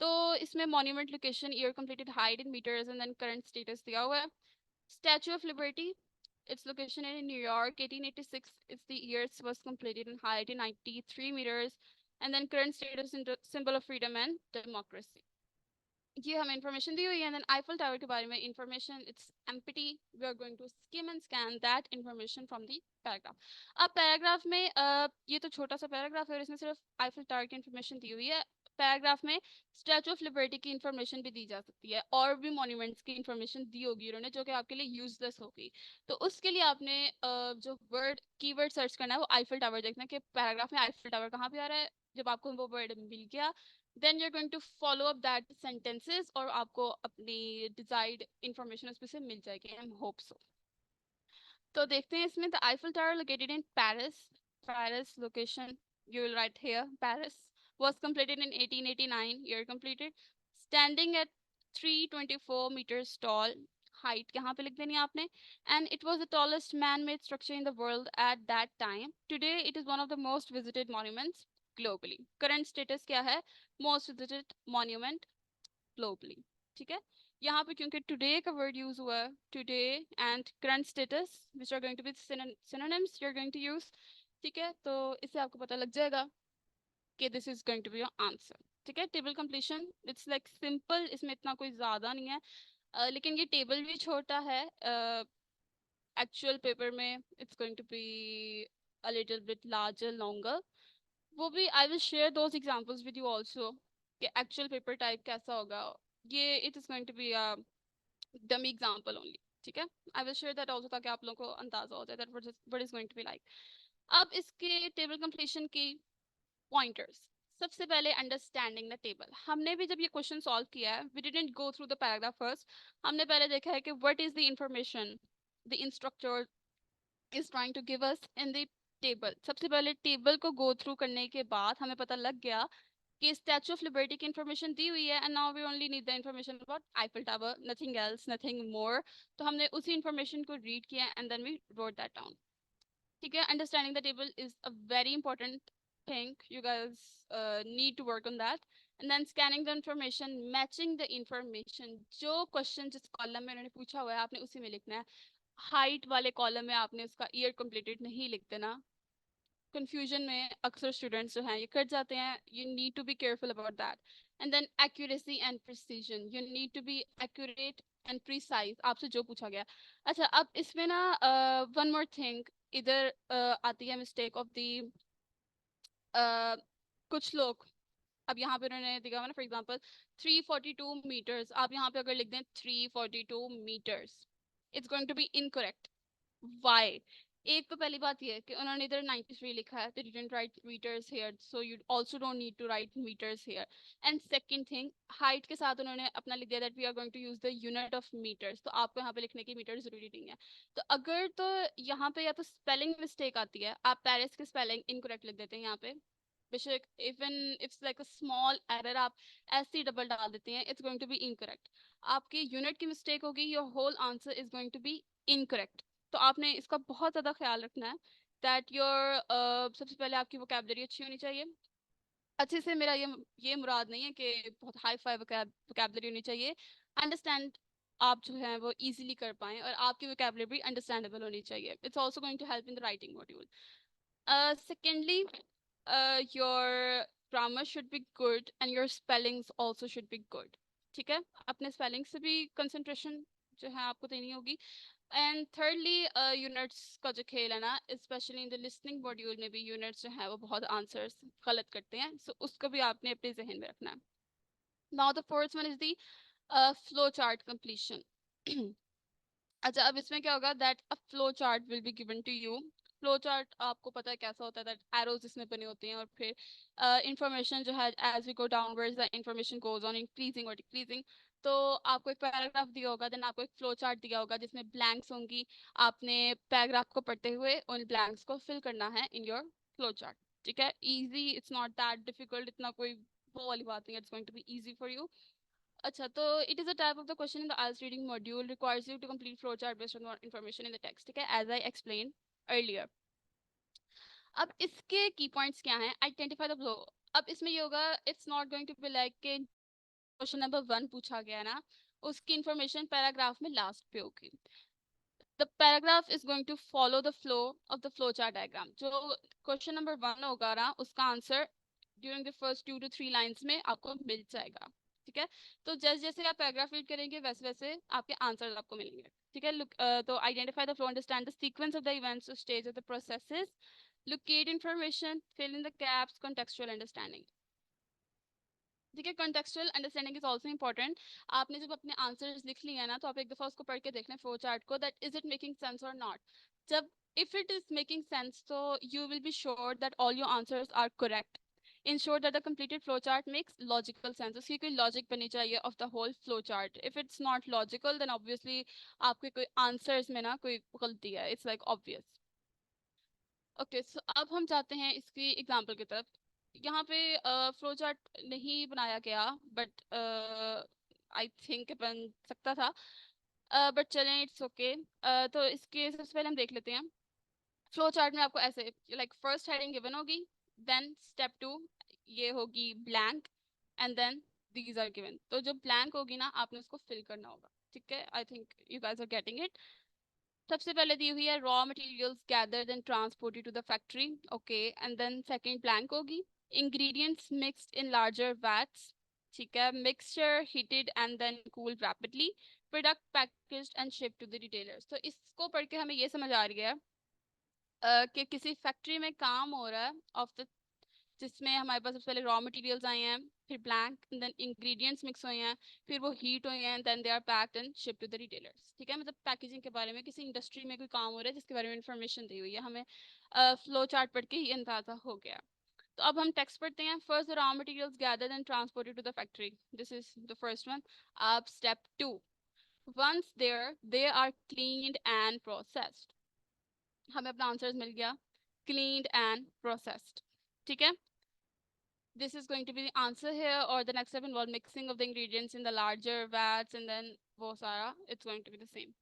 तो इसमें monument location, year completed, height in meters and then current status दिया हुआ है. Statue of Liberty, its location in New York, 1886 is the year it was completed, in height in 93 meters, and then current status in symbol of freedom and democracy. ये हमें information दी हुई है and then Eiffel Tower के बारे में information, it's empty. We are going to skim and scan that information from the paragraph. अब paragraph में ये तो छोटा सा paragraph है और इसमें सिर्फ Eiffel Tower की information दी हुई है. पैराग्राफ में स्टैचू ऑफ लिबर्टी की इंफॉर्मेशन भी दी जा सकती है और भी मॉन्यूमेंट्स की इंफॉर्मेशन दी होगी उन्होंने जो कि आपके लिए यूजलेस होगी. तो उसके लिए आपने जो वर्ड कीवर्ड सर्च करना है वो आईफिल टावर देखना है कि पैराग्राफ में आईफिल टावर कहाँ पे आ रहा है. जब आपको वो वर्ड मिल गया then you're going to follow up that sentences और आपको अपनी desired information उसमें से मिल जाएगी. I hope so. तो देखते हैं इसमें the Eiffel Tower located in Paris location you will write here Paris was completed in 1889 year completed standing at 324 meters tall height यहाँ पे लिख देनी है आपने and it was the tallest man-made structure in the world at that time. Today it is one of the most visited monuments globally. Current status क्या है? Most visited monument globally. ठीक है. यहाँ पे क्योंकि today का word use हुआ है today and current status which are going to be synonyms you're going to use. ठीक है. तो इससे आपको पता लग जाएगा कि this is going to be your answer. ठीक है. Table completion it's like simple, इसमें इतना कोई ज़्यादा नहीं है. लेकिन ये table भी छोटा है. Actual paper में it's going to be a little bit larger, longer. वो भी I will share those examples with you also कि actual paper type कैसा होगा. ये it is going to be a dummy example only. ठीक है. I will share that also ताकि आप लोगों को अंदाजा हो जाए that what is going to be like. अब इसके table completion की pointers. सबसे पहले अंडरस्टैंडिंग द टेबल. हमने भी जब ये क्वेश्चन सॉल्व किया है we didn't go through the paragraph first. हमने पहले देखा है कि what is the information the instructor is trying to give us in the table. सबसे पहले टेबल को गो थ्रू करने के बाद हमें पता लग गया कि स्टैचू ऑफ लिबर्टी की इन्फॉर्मेशन दी हुई है, and now we only need the information about Eiffel Tower, nothing else, nothing more. तो हमने उसी इन्फॉर्मेशन को रीड किया and then we wrote that down. ठीक है, understanding the table is a very important thing. You guys need to work on that. And then scanning the information, matching the information. जो question जिस column में उन्होंने पूछा हुआ है आपने उसी में लिखना है. हाइट वाले कॉलम में आपने उसका ईयर कंप्लीटेड नहीं लिख देना. कंफ्यूजन में अक्सर स्टूडेंट्स जो हैं ये कर जाते हैं. You need to be careful about that. And then accuracy and precision. You need to be accurate and precise, आपसे जो पूछा गया. अच्छा, अब इसमें ना वन मोर थिंग इधर आती है मिस्टेक ऑफ द कुछ लोग. अब यहाँ पे उन्होंने दिखा हुआ ना, फॉर एग्जांपल 342 मीटर्स, आप यहाँ पे अगर लिख दें 342 meters, it's going to be incorrect. Why? एक तो पहली बात ये है कि उन्होंने इधर 93 लिखा है, they didn't write meters here, so you also don't need to write meters here. And second thing, height के साथ उन्होंने अपना लिख दिया that we are going to use the unit of meters, तो आपको यहाँ पे लिखने की मीटर जरूरी नहीं है. तो अगर तो यहाँ पे या तो स्पेलिंग मिस्टेक आती है, आप पेरिस की स्पेलिंग इनकरेक्ट लिख देते हैं यहाँ पे, बेशक even it's like a small error, आप ऐसे ही डबल डाल देते हैं, it's going to be incorrect. आपकी यूनिट की मिस्टेक होगी, your whole answer is going to be incorrect. तो आपने इसका बहुत ज़्यादा ख्याल रखना है दैट योर सबसे पहले आपकी वोकैबुलरी अच्छी होनी चाहिए. अच्छे से मेरा ये मुराद नहीं है कि बहुत हाई फाई वोकैबुलरी होनी चाहिए. अंडरस्टैंड आप जो है वो इजीली कर पाएं, और आपकी वोकैबुलरी भी अंडरस्टैंडेबल होनी चाहिए. It's also going to help in the writing module. Secondly, your grammar should be good and your spellings also should be good. ठीक है, अपने स्पेलिंग से भी कंसंट्रेशन जो है आपको देनी होगी. एंड थिर्डली, यूनिट्स का जो खेल है ना, specially in the listening module में भी यूनिट्स जो है वो बहुत आंसर्स गलत करते हैं, सो उसको भी आपने अपने जहन में रखना है. Now the fourth one is the flow chart completion. अच्छा, अब इसमें क्या होगा that a flow chart will be given to you. Flow chart आपको पता है कैसा होता है, दैट एरोज इसमें बने होते हैं, और फिर इंफॉर्मेशन जो है as we go downwards the information goes on increasing और डिक्रीजिंग. तो आपको एक पैराग्राफ दिया होगा, देन आपको एक फ्लो चार्ट दिया होगा जिसमें ब्लैंक्स होंगी. आपने पैराग्राफ को पढ़ते हुए उन ब्लैंक्स को फिल करना है इन योर फ्लो चार्ट. ठीक है, easy, it's not that difficult, इतना कोई वो वाली बात नहीं है, it's going to be easy for you. अच्छा, तो it is a type of the question in the IELTS reading module requires you to complete flow chart based on information in the text. ठीक है, as I explain earlier. अब इसके की points क्या हैं? Identify the flow. अब इसमें ये होगा, it's not going to be like के क्वेश्चन नंबर 1 पूछा गया ना, उसकी इंफॉर्मेशन पैराग्राफ में लास्ट पे होगी. the paragraph is going to follow the flow of the flowchart diagram. जो क्वेश्चन नंबर 1 होगा ना, उसका answer during the first 2 to 3 lines में आपको मिल जाएगा. ठीक है, तो जैसे जैसे आप पैराग्राफ रीड करेंगे वैसे वैसे आपके आंसर आपको मिलेंगे. ठीक है, तो identify the flow, understand the sequence of the events, stage of the processes, locate information, fill in the gaps, contextual understanding. ठीक है, contextual understanding is also important. आपने जब अपने आंसर्स लिख लिए हैं ना, तो आप एक दफा उसको पढ़ के देख लें फ्लो चार्ट को, that is it making sense or not. जब if it is making sense, so you will be sure that all your answers are correct. Ensure that the completed flow chart makes logical sense. उसकी कोई logic बनी चाहिए of the whole flow chart. If it's not logical, then obviously आपके कोई answers में ना कोई गलती है. It's like obvious. Okay, so अब हम जाते हैं इसकी एग्जांपल की तरफ. यहाँ पे फ्लो चार्ट नहीं बनाया गया, बट आई थिंक बन सकता था, बट चलें, इट्स ओके. तो इसके सबसे पहले हम देख लेते हैं. फ्लो चार्ट में आपको ऐसे लाइक फर्स्ट हेडिंग गिवन होगी, देन स्टेप 2 ये होगी blank, and then these are given. तो जो ब्लैंक होगी ना, आपने उसको फिल करना होगा. ठीक है, I think you guys are getting it. सबसे पहले दी हुई है raw materials gathered and transported to the factory. Okay, and then second blank होगी ingredients mixed in larger vats. ठीक है, mixture heated and then cooled rapidly, product packaged and shipped to the retailers. तो इसको पढ़ के हमें ये समझ आ रही है कि किसी फैक्ट्री में काम हो रहा है ऑफ द, जिसमें हमारे पास सबसे पहले रॉ मटेरियल्स आए हैं, फिर ब्लैंक, देन इंग्रेडिएंट्स मिक्स हुए हैं, फिर वो हीट हुए हैं, then they are packed and shipped to the retailers. ठीक है, मतलब पैकेजिंग के बारे में किसी इंडस्ट्री में कोई काम हो रहा है जिसके बारे में इंफॉर्मेशन दी हुई है. हमें फ्लो चार्ट पढ़ के ही अंदाजा हो गया. तो अब हम टेक्स्ट पढ़ते हैं. First, the raw materials gathered and transported to the factory. This is the first one. अब step 2, once there they are cleaned and processed. हमें अपना आंसर मिल गया, cleaned and processed. ठीक है, this is going to be the answer here, or the next step involves mixing of the ingredients in the larger vats, and then वो सारा it's going to be the same.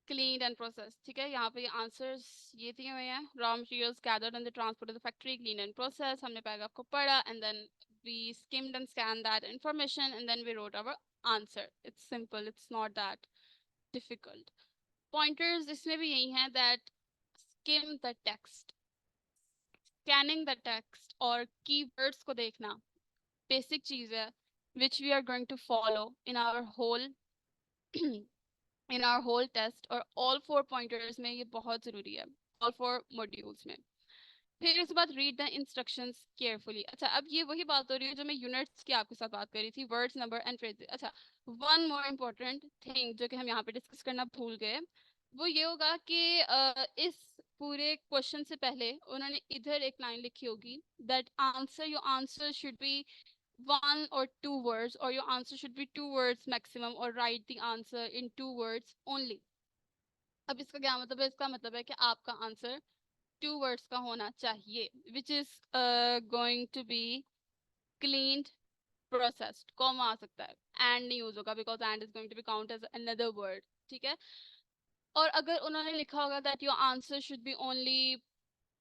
Cleaned and processed. ठीक है, यहाँ पे answers ये दिए हुए हैं. Raw materials gathered and the transport to the factory, cleaned and processed. हमने पैराग्राफ को पढ़ा, and then we skimmed and scanned that information, and then we wrote our answer. It's simple. It's not that difficult. Pointers इसमें भी यही है that skim the text, scanning the text और keywords को देखना basic चीज है which we are going to follow in our whole in our whole test, और all 4 pointers में ये बहुत जरूरी है, all 4 modules में. फिर उसके बाद रीड द इंस्ट्रक्शंस केयरफुली. अच्छा, अब ये वही बात हो रही है जो मैं यूनिट्स की आपके साथ बात कर रही थी, वर्ड्स, नंबर एंड फ्रेजेस. अच्छा, वन मोर इम्पोर्टेंट थिंग जो कि हम यहाँ पे डिस्कस करना भूल गए, वो ये होगा कि इस पूरे क्वेश्चन से पहले उन्होंने इधर एक लाइन लिखी होगी that answer, your answer should be 1 or 2 words, or your answer should be 2 words maximum, or write the answer in 2 words only. अब इसका क्या मतलब है? इसका मतलब है कि आपका आंसर 2 words का होना चाहिए, which is going to be cleaned, processed. Comma आ सकता है, and नहीं यूज होगा because and is going to be count as another word. ठीक है, और अगर उन्होंने लिखा होगा that your answer should be only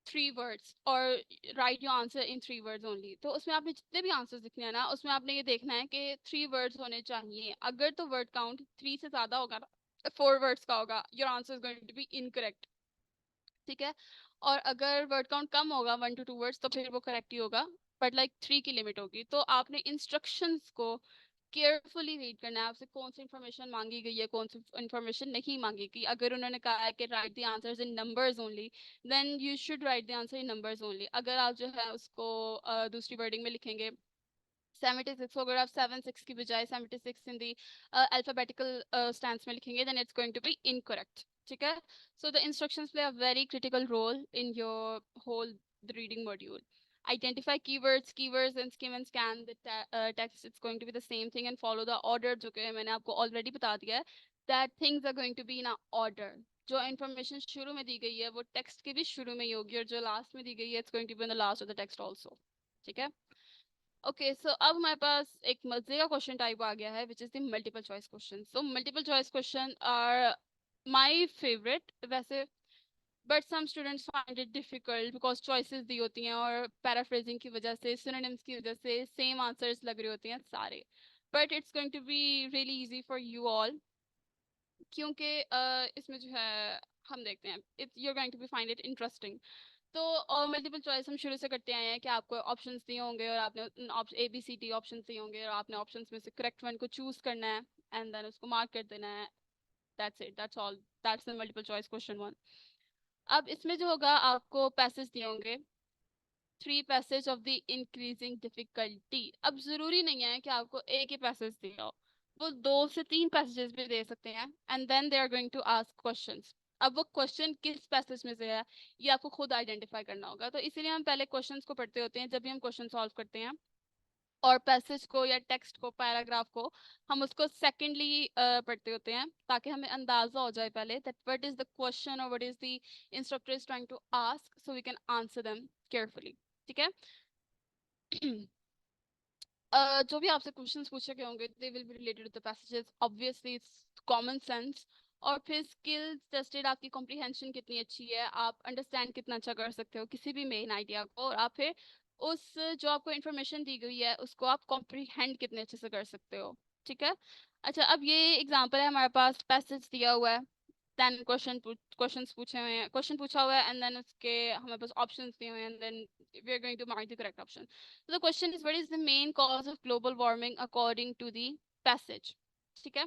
3 words, or write your answer in 3 words only, तो उसमें आपने जितने भी आंसर्स लिखने हैं ना, उसमें आपने ये देखना है कि 3 words होने चाहिए. अगर तो वर्ड काउंट 3 से ज्यादा होगा, 4 words का होगा, your answer is going to be incorrect. ठीक है, और अगर वर्ड काउंट कम होगा 1 to 2 words, तो फिर वो करेक्ट ही होगा, बट लाइक 3 की लिमिट होगी. तो आपने इंस्ट्रक्शंस को केयरफुली रीड करना है. आपसे कौन सी इन्फॉर्मेशन मांगी गई है, कौन सी इन्फॉर्मेशन नहीं मांगी गई. अगर उन्होंने कहा है कि write the answers in numbers only, then you should write the answer in numbers only. अगर आप जो है उसको दूसरी वर्डिंग में लिखेंगे 76 को, अगर आप 76 की बजाय 76 इन दी अल्फाबेटिकल स्टैंस में लिखेंगे, then it's going to be incorrect. ठीक है, so the instructions play a very critical role in your whole the reading module. Identify keywords and skim and scan the text. It's going to be the same thing, and follow the order जो कि मैंने आपको already बता दिया है, that things are going to be in a order. जो information शुरू में दी गई है वो text के भी शुरू में ही होगी, और जो last में दी गई है it's going to be in the last of the text also. ठीक है, ओके, सो अब हमारे पास एक मजे का क्वेश्चन टाइप आ गया है which is the multiple choice question. So multiple choice question are my favourite वैसे, but some students find it difficult because choices दी होती हैं और पैराफ्रेजिंग की वजह से, सिनोनिम्स की वजह से सेम आंसर्स लग रहे होते हैं सारे. But it's going to be really easy for you all, क्योंकि इसमें जो है हम देखते हैं it's you are going to be find it interesting. तो मल्टीपल चॉइस हम शुरू से करते आए हैं कि आपको ऑप्शंस दिए होंगे और आपने ABCD ऑप्शंस दिए होंगे, और आपने ऑप्शंस में से करेक्ट वन को चूज करना है एंड देन उसको मार्क कर देना है. That's it, that's all, that's the multiple choice question 1. अब इसमें जो होगा आपको पैसेज दिए होंगे, 3 passage of the increasing difficulty. अब जरूरी नहीं है कि आपको एक ही पैसेज दिया हो, वो 2 से 3 पैसेजेस भी दे सकते हैं, and then they are going to ask questions. अब वो क्वेश्चन किस पैसेज में से है ये आपको खुद आइडेंटिफाई करना होगा. तो इसीलिए हम पहले क्वेश्चंस को पढ़ते होते हैं जब भी हम क्वेश्चन सॉल्व करते हैं, और पैसेज को या टेक्स्ट को, पैराग्राफ को हम उसको सेकेंडली पढ़ते होते हैं, ताकि हमें अंदाजा हो जाए पहले that what is the question और what is the instructor is trying to ask, so we can answer them carefully. ठीक है, जो भी आपसे क्वेश्चंस पूछे गए होंगे they will be related to the passages, obviously it's common sense. और फिर स्किल्स टेस्टेड, आपकी कॉम्प्रिहेंशन कितनी अच्छी है, आप अंडरस्टैंड कितना अच्छा कर सकते हो किसी भी मेन आइडिया को, और आप फिर उस जो आपको इन्फॉर्मेशन दी गई है उसको आप कॉम्प्रिहेंड कितने अच्छे से कर सकते हो. ठीक है, अच्छा, अब ये एग्जांपल है, हमारे पास पैसेज दिया हुआ है, 10 क्वेश्चंस पूछे हुए हैं, क्वेश्चन पूछा हुआ है, एंड देन उसके हमारे पास ऑप्शंस दिए हुए हैं, and then we are going to mark the correct option. So the question is, what is the main cause of global warming according to the passage? ठीक है,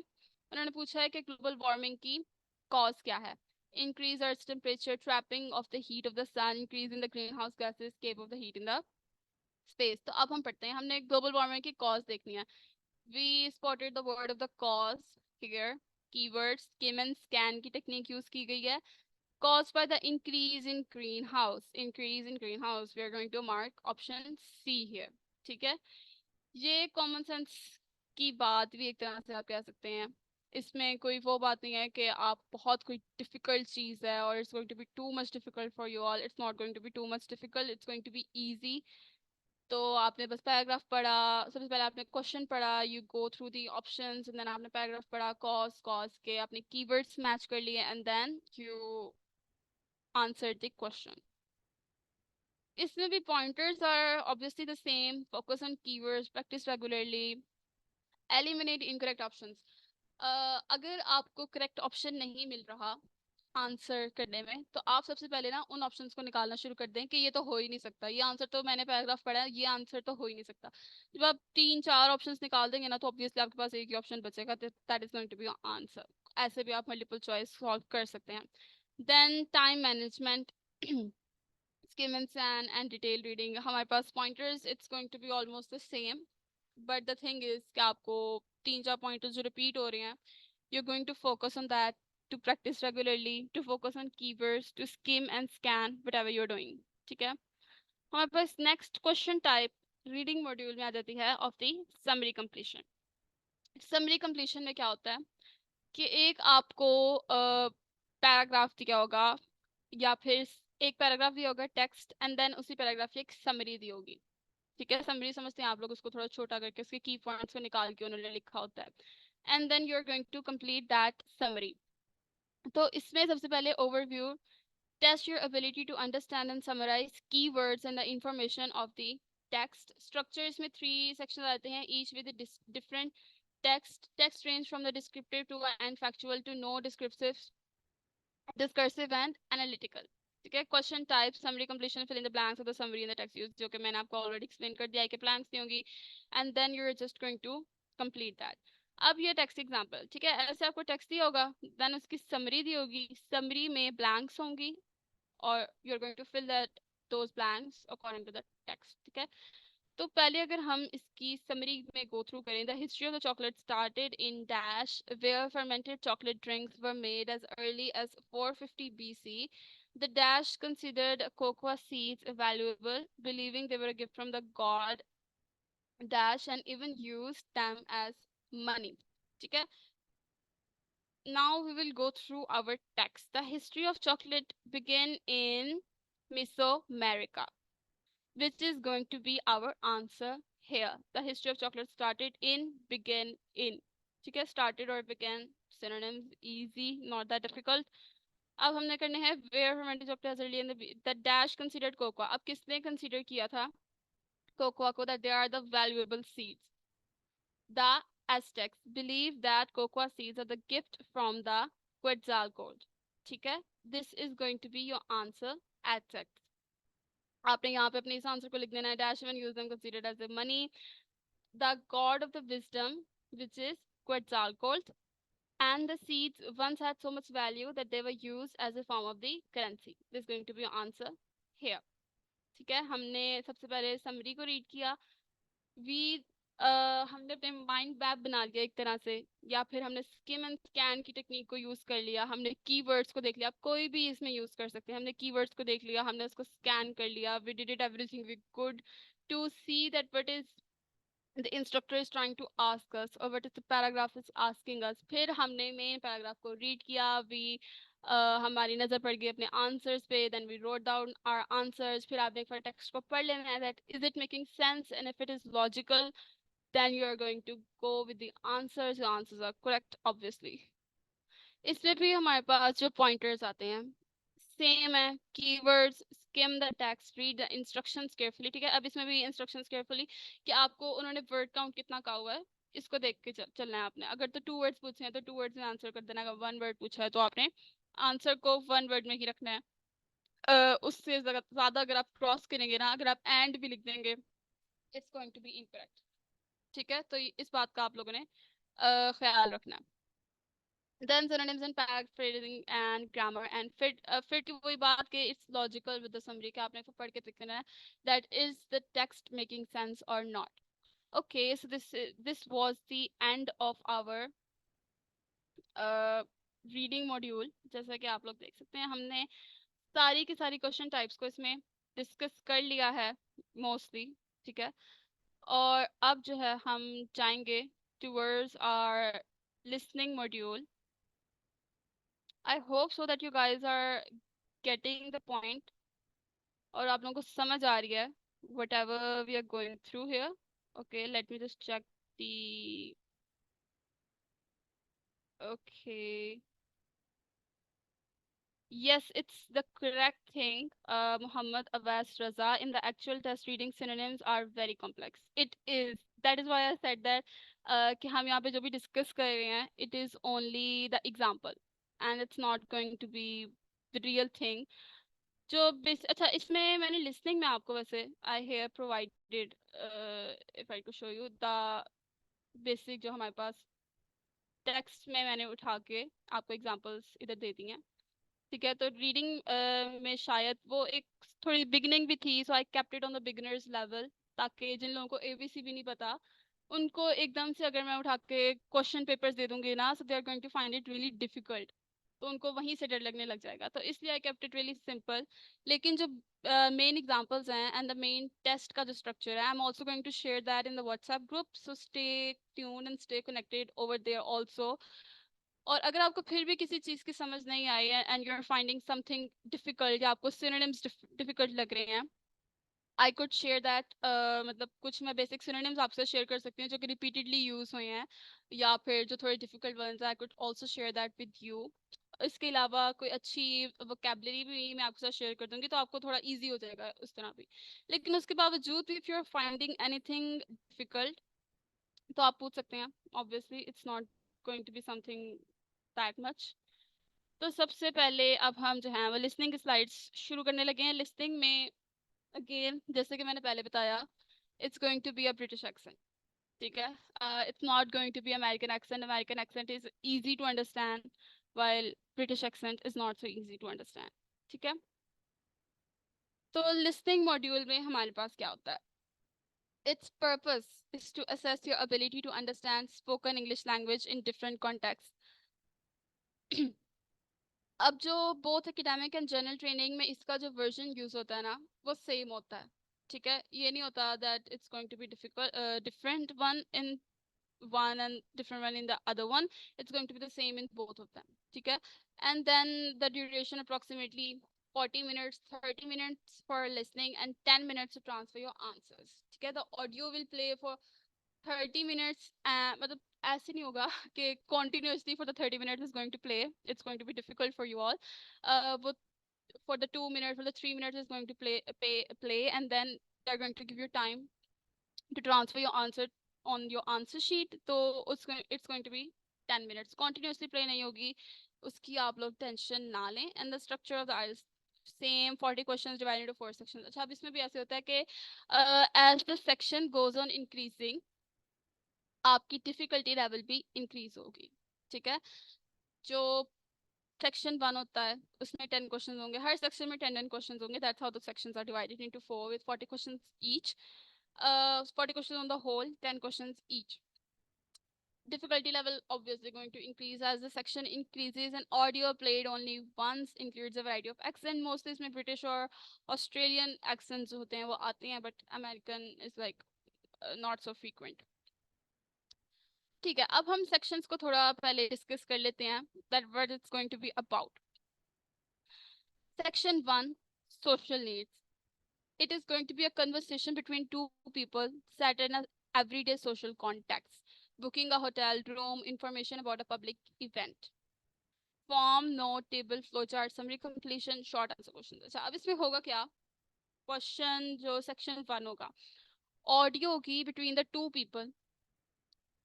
उन्होंने पूछा है कि ग्लोबल वार्मिंग की कॉज क्या है. Increase earth temperature, trapping of the heat of the sun, increase in the green house gases, escape of the heat in the space. तो अब हम पढ़ते हैं, हमने ग्लोबल वार्मिंग की कॉज देखनी है. We spotted the word of the cause here. Keyword skim and scan की टेक्निक यूज की गई है. Caused by the increase in greenhouse. Increase in greenhouse. We are going to mark option C here. ठीक है, ये common sense की बात भी एक तरह से आप कह सकते हैं. इसमें कोई वो बात नहीं है कि आप बहुत कोई डिफिकल्ट चीज़ है और it's going to be too much difficult for you all. It's not going to be too much difficult, it's going to be easy. तो आपने बस पैराग्राफ पढ़ा, सबसे पहले आपने क्वेश्चन पढ़ा, you go through the options and then आपने paragraph पढ़ा, कॉज कॉज के आपने कीवर्ड्स मैच कर लिए and then you answer the question. इसमें भी pointers are obviously the same. Focus on keywords, practice regularly, eliminate incorrect options. अगर आपको करेक्ट ऑप्शन नहीं मिल रहा आंसर करने में, तो आप सबसे पहले ना उन ऑप्शंस को निकालना शुरू कर दें कि ये तो हो ही नहीं सकता, ये आंसर तो मैंने पैराग्राफ पढ़ा है, ये आंसर तो हो ही नहीं सकता. जब आप 3-4 ऑप्शंस निकाल देंगे ना, तो ऑब्वियसली आपके पास एक ही ऑप्शन बचेगा, that is going to be answer. ऐसे भी आप मल्टीपल चॉइस सॉल्व कर सकते हैं. Then time management, skim and scan and detail reading. हमारे पास pointers, it's going to be almost the same, but the thing is कि आपको 3-4 pointers जो repeat हो रहे हैं, you're going to focus on that, to practice regularly, to focus on keywords, to skim and scan whatever you're doing. ठीक है. हमारे पास next question type reading module में आ जाती है of the summary completion. summary completion में क्या होता है कि एक आपको पैराग्राफ दिया होगा या फिर एक पैराग्राफ दिया होगा टेक्स्ट एंड देन उसी पैराग्राफ की एक समरी दी होगी. ठीक है, समरी समझते हैं आप लोग, उसको थोड़ा छोटा करके उसके की पॉइंट्स को निकाल के उन्होंने लिखा होता है. And then you are going to complete that summary. तो इसमें सबसे पहले overview, test your ability to understand and summarise keywords and the information of the text. Structure इसमें 3 सेक्शन आते हैं, each with different text range from the descriptive to and factual to no descriptive, discursive and analytical. ठीक है. Question type, summary completion, fill in the blanks of the summary in the text use, जो कि मैंने आपको already explain कर दिया है कि ब्लैंक्स दी होंगी and then you are just going to complete that. अब ये टेक्स्ट एग्जांपल, ठीक है, ऐसे आपको टेक्स्ट दिया होगा, देन उसकी समरी दी होगी, समरी में ब्लैंक्स होंगी और you are going to fill that those blanks according to the text. ठीक है. तो पहले अगर हम इसकी समरी में गो थ्रू करें, the history of the chocolate started in dash where fermented chocolate drinks were made as early as 450 BC. The dash considered cocoa seeds valuable, believing they were a gift from the god dash and even used them as money. ठीक है. Now we will go through our text. The history of chocolate began in Mesoamerica, which is going to be our answer here. The history of chocolate started in, began in. ठीक है, started और began synonyms, easy, not that difficult. अब हमने करने हैं where fermented chocolate has early in the dash considered cocoa. अब किसने consider किया था cocoa को that they are the valuable seeds? The Aztecs believe that cocoa seeds are the gift from the Quetzalcoatl. ठीक है, this is going to be your answer. Aztecs. आपने यहाँ पे अपने इस आंसर को लिख देना है. Dash one use them considered as the money, the god of the wisdom which is Quetzalcoatl, and the seeds once had so much value that they were used as a form of the currency. This is going to be your answer here. ठीक है, हमने सबसे पहले summary को read किया, we हमने अपने mind map बना लिया एक तरह से, या फिर हमने स्किम एंड स्कैन की टेक्निक को यूज कर लिया, हमने कीवर्ड्स को देख लिया. आप कोई भी इसमें यूज कर सकते हैं. हमने कीवर्ड्स को देख लिया, हमने उसको स्कैन कर लिया, we did it everything we could to see that what is the instructor is trying to ask us or what is the paragraph is asking us. फिर हमने मेन पैराग्राफ को रीड किया, वी हमारी नज़र पड़ गई अपने आंसर्स पे, then we wrote down our answers. फिर आपने एक बार टेक्स्ट को पढ़ लेना है, that is it making sense, and if it is logical then you are going to go with the answers. The answers are correct, obviously. इसमें भी हमारे पास जो pointers आते हैं सेम है. keywords, skim the text, read the instructions carefully. ठीक है, अब इसमें भी instructions carefully कि आपको उन्होंने word count कितना कहा हुआ है इसको देख के चलना है आपने. अगर तो 2 words पूछे हैं तो 2 words में आंसर कर देना. अगर 1 word पूछा है तो आपने आंसर को 1 word में ही रखना है. उससे ज्यादा अगर आप क्रॉस करेंगे ना, अगर आप एंड भी लिख देंगे, it's going to be incorrect. ठीक है, तो इस बात का आप लोगों ने ख्याल रखना. Then synonyms and paraphrasing and grammar and fit की वही बात कि it's logical with the summary कि आपने पढ़ के देखना है that is the text making sense or not. Okay, so this was the end of our reading module. जैसा कि आप लोग देख सकते हैं हमने सारी की सारी क्वेश्चन टाइप्स को इसमें डिस्कस कर लिया है मोस्टली. ठीक है, और अब जो है हम जाएंगे towards our listening module. I hope so that you guys are getting the point और आप लोगों को समझ आ रही है whatever we are going through here. Okay, let me just check the. Okay. Yes, it's the correct thing, Muhammad Abbas Raza. In the actual test, reading synonyms are very complex. It is. That is why I said that कि हम यहाँ पे जो भी discuss कर रहे हैं, it is only the example, and it's not going to be the real thing. जो अच्छा इसमें मैंने listening में आपको वैसे I here provided if I could show you the basic जो हमारे पास text में मैंने उठा के आपको examples इधर दे दी हैं. ठीक है, तो रीडिंग में शायद वो एक थोड़ी बिगिनिंग भी थी, so I kept it on the beginners level, ताकि जिन लोगों को एबीसी भी नहीं पता उनको एकदम से अगर मैं उठा के क्वेश्चन पेपर्स दे दूंगी ना, so they are going to find it really difficult, तो उनको वहीं से डर लगने लग जाएगा. तो इसलिए I kept it really simple. लेकिन जो मेन एग्जांपल्स हैं एंड द मेन टेस्ट का जो स्ट्रक्चर है, I am also going to share that in the WhatsApp group, so stay tuned and stay connected over there also. और अगर आपको फिर भी किसी चीज़ की समझ नहीं आई है and you are finding something difficult या आपको सिनोनिम्स डिफिकल्ट लग रहे हैं, आई कुड शेयर दैट. मतलब कुछ मैं बेसिक सिनोनिम्स आपसे शेयर कर सकती हूँ जो कि रिपीटेडली यूज हुए हैं, या फिर जो थोड़े difficult ones I could also share that with you. इसके अलावा कोई अच्छी वोकैबुलरी भी मैं आपके साथ शेयर कर दूंगी, तो आपको थोड़ा इजी हो जाएगा उस तरह भी. लेकिन उसके बावजूद भी if you are finding anything difficult तो आप पूछ सकते हैं. Obviously it's not going to be something that much. तो सबसे पहले अब हम जो है वो लिसनिंग की स्लाइड्स शुरू करने लगे हैं. लिसनिंग में अगेन जैसे कि मैंने पहले बताया, it's going to be a British accent. ठीक है, it's not going to be American accent. American accent is easy to understand while British accent is not so easy to understand. ठीक है, तो लिसनिंग मॉड्यूल में हमारे पास क्या होता है? Its purpose is to assess your ability to understand spoken English language in different contexts. अब जो both academic and general training में इसका जो वर्जन यूज होता है ना, वो सेम होता है. ठीक है, ये नहीं होता that it's going to be difficult different one in one and different one in the other one. It's going to be the same in both of them. ठीक है, and then the duration approximately 40 minutes, 30 minutes for listening and 10 minutes to transfer your answers. ठीक है, the audio will play for 30 minutes. मतलब ऐसे नहीं होगा कि continuously for the 30 minutes is going to play. It's going to be difficult for you all. वो for the 2 minutes, for the 3 minutes is going to play, and then they're going to give you time to transfer your answer on your answer sheet. तो उसको it's going to be 10 minutes. Continuously play नहीं होगी, उसकी आप लोग tension ना लें. And the structure of the IELTS same 40 questions divided into 4 sections. अच्छा, अब इसमें भी ऐसे होता है कि as the section goes on increasing, आपकी डिफिकल्टी लेवल भी इंक्रीज होगी. ठीक है, जो सेक्शन 1 होता है उसमें 10 क्वेश्चंस होंगे, हर सेक्शन में 10 क्वेश्चंस होंगे. That's how the sections are divided into 4 with 40 questions each. 40 questions on the whole, 10 questions each. Difficulty level obviously going to increase as the section increases, and audio played only once includes a variety of accent. Mostly इसमें British और Australian accents होते हैं वो आते हैं, but American is like not so frequent. ठीक है, अब हम सेक्शंस को थोड़ा पहले डिस्कस कर लेते हैं that what it's going to be about. Section 1, social needs. It is going to be a conversation between two people set in an everyday social context. Booking a hotel room, information about a public event. Form, note, table, flowchart, summary, completion, short answer questions. अच्छा, अब इसमें होगा क्या? Question जो section 1 होगा, audio होगी between the two people.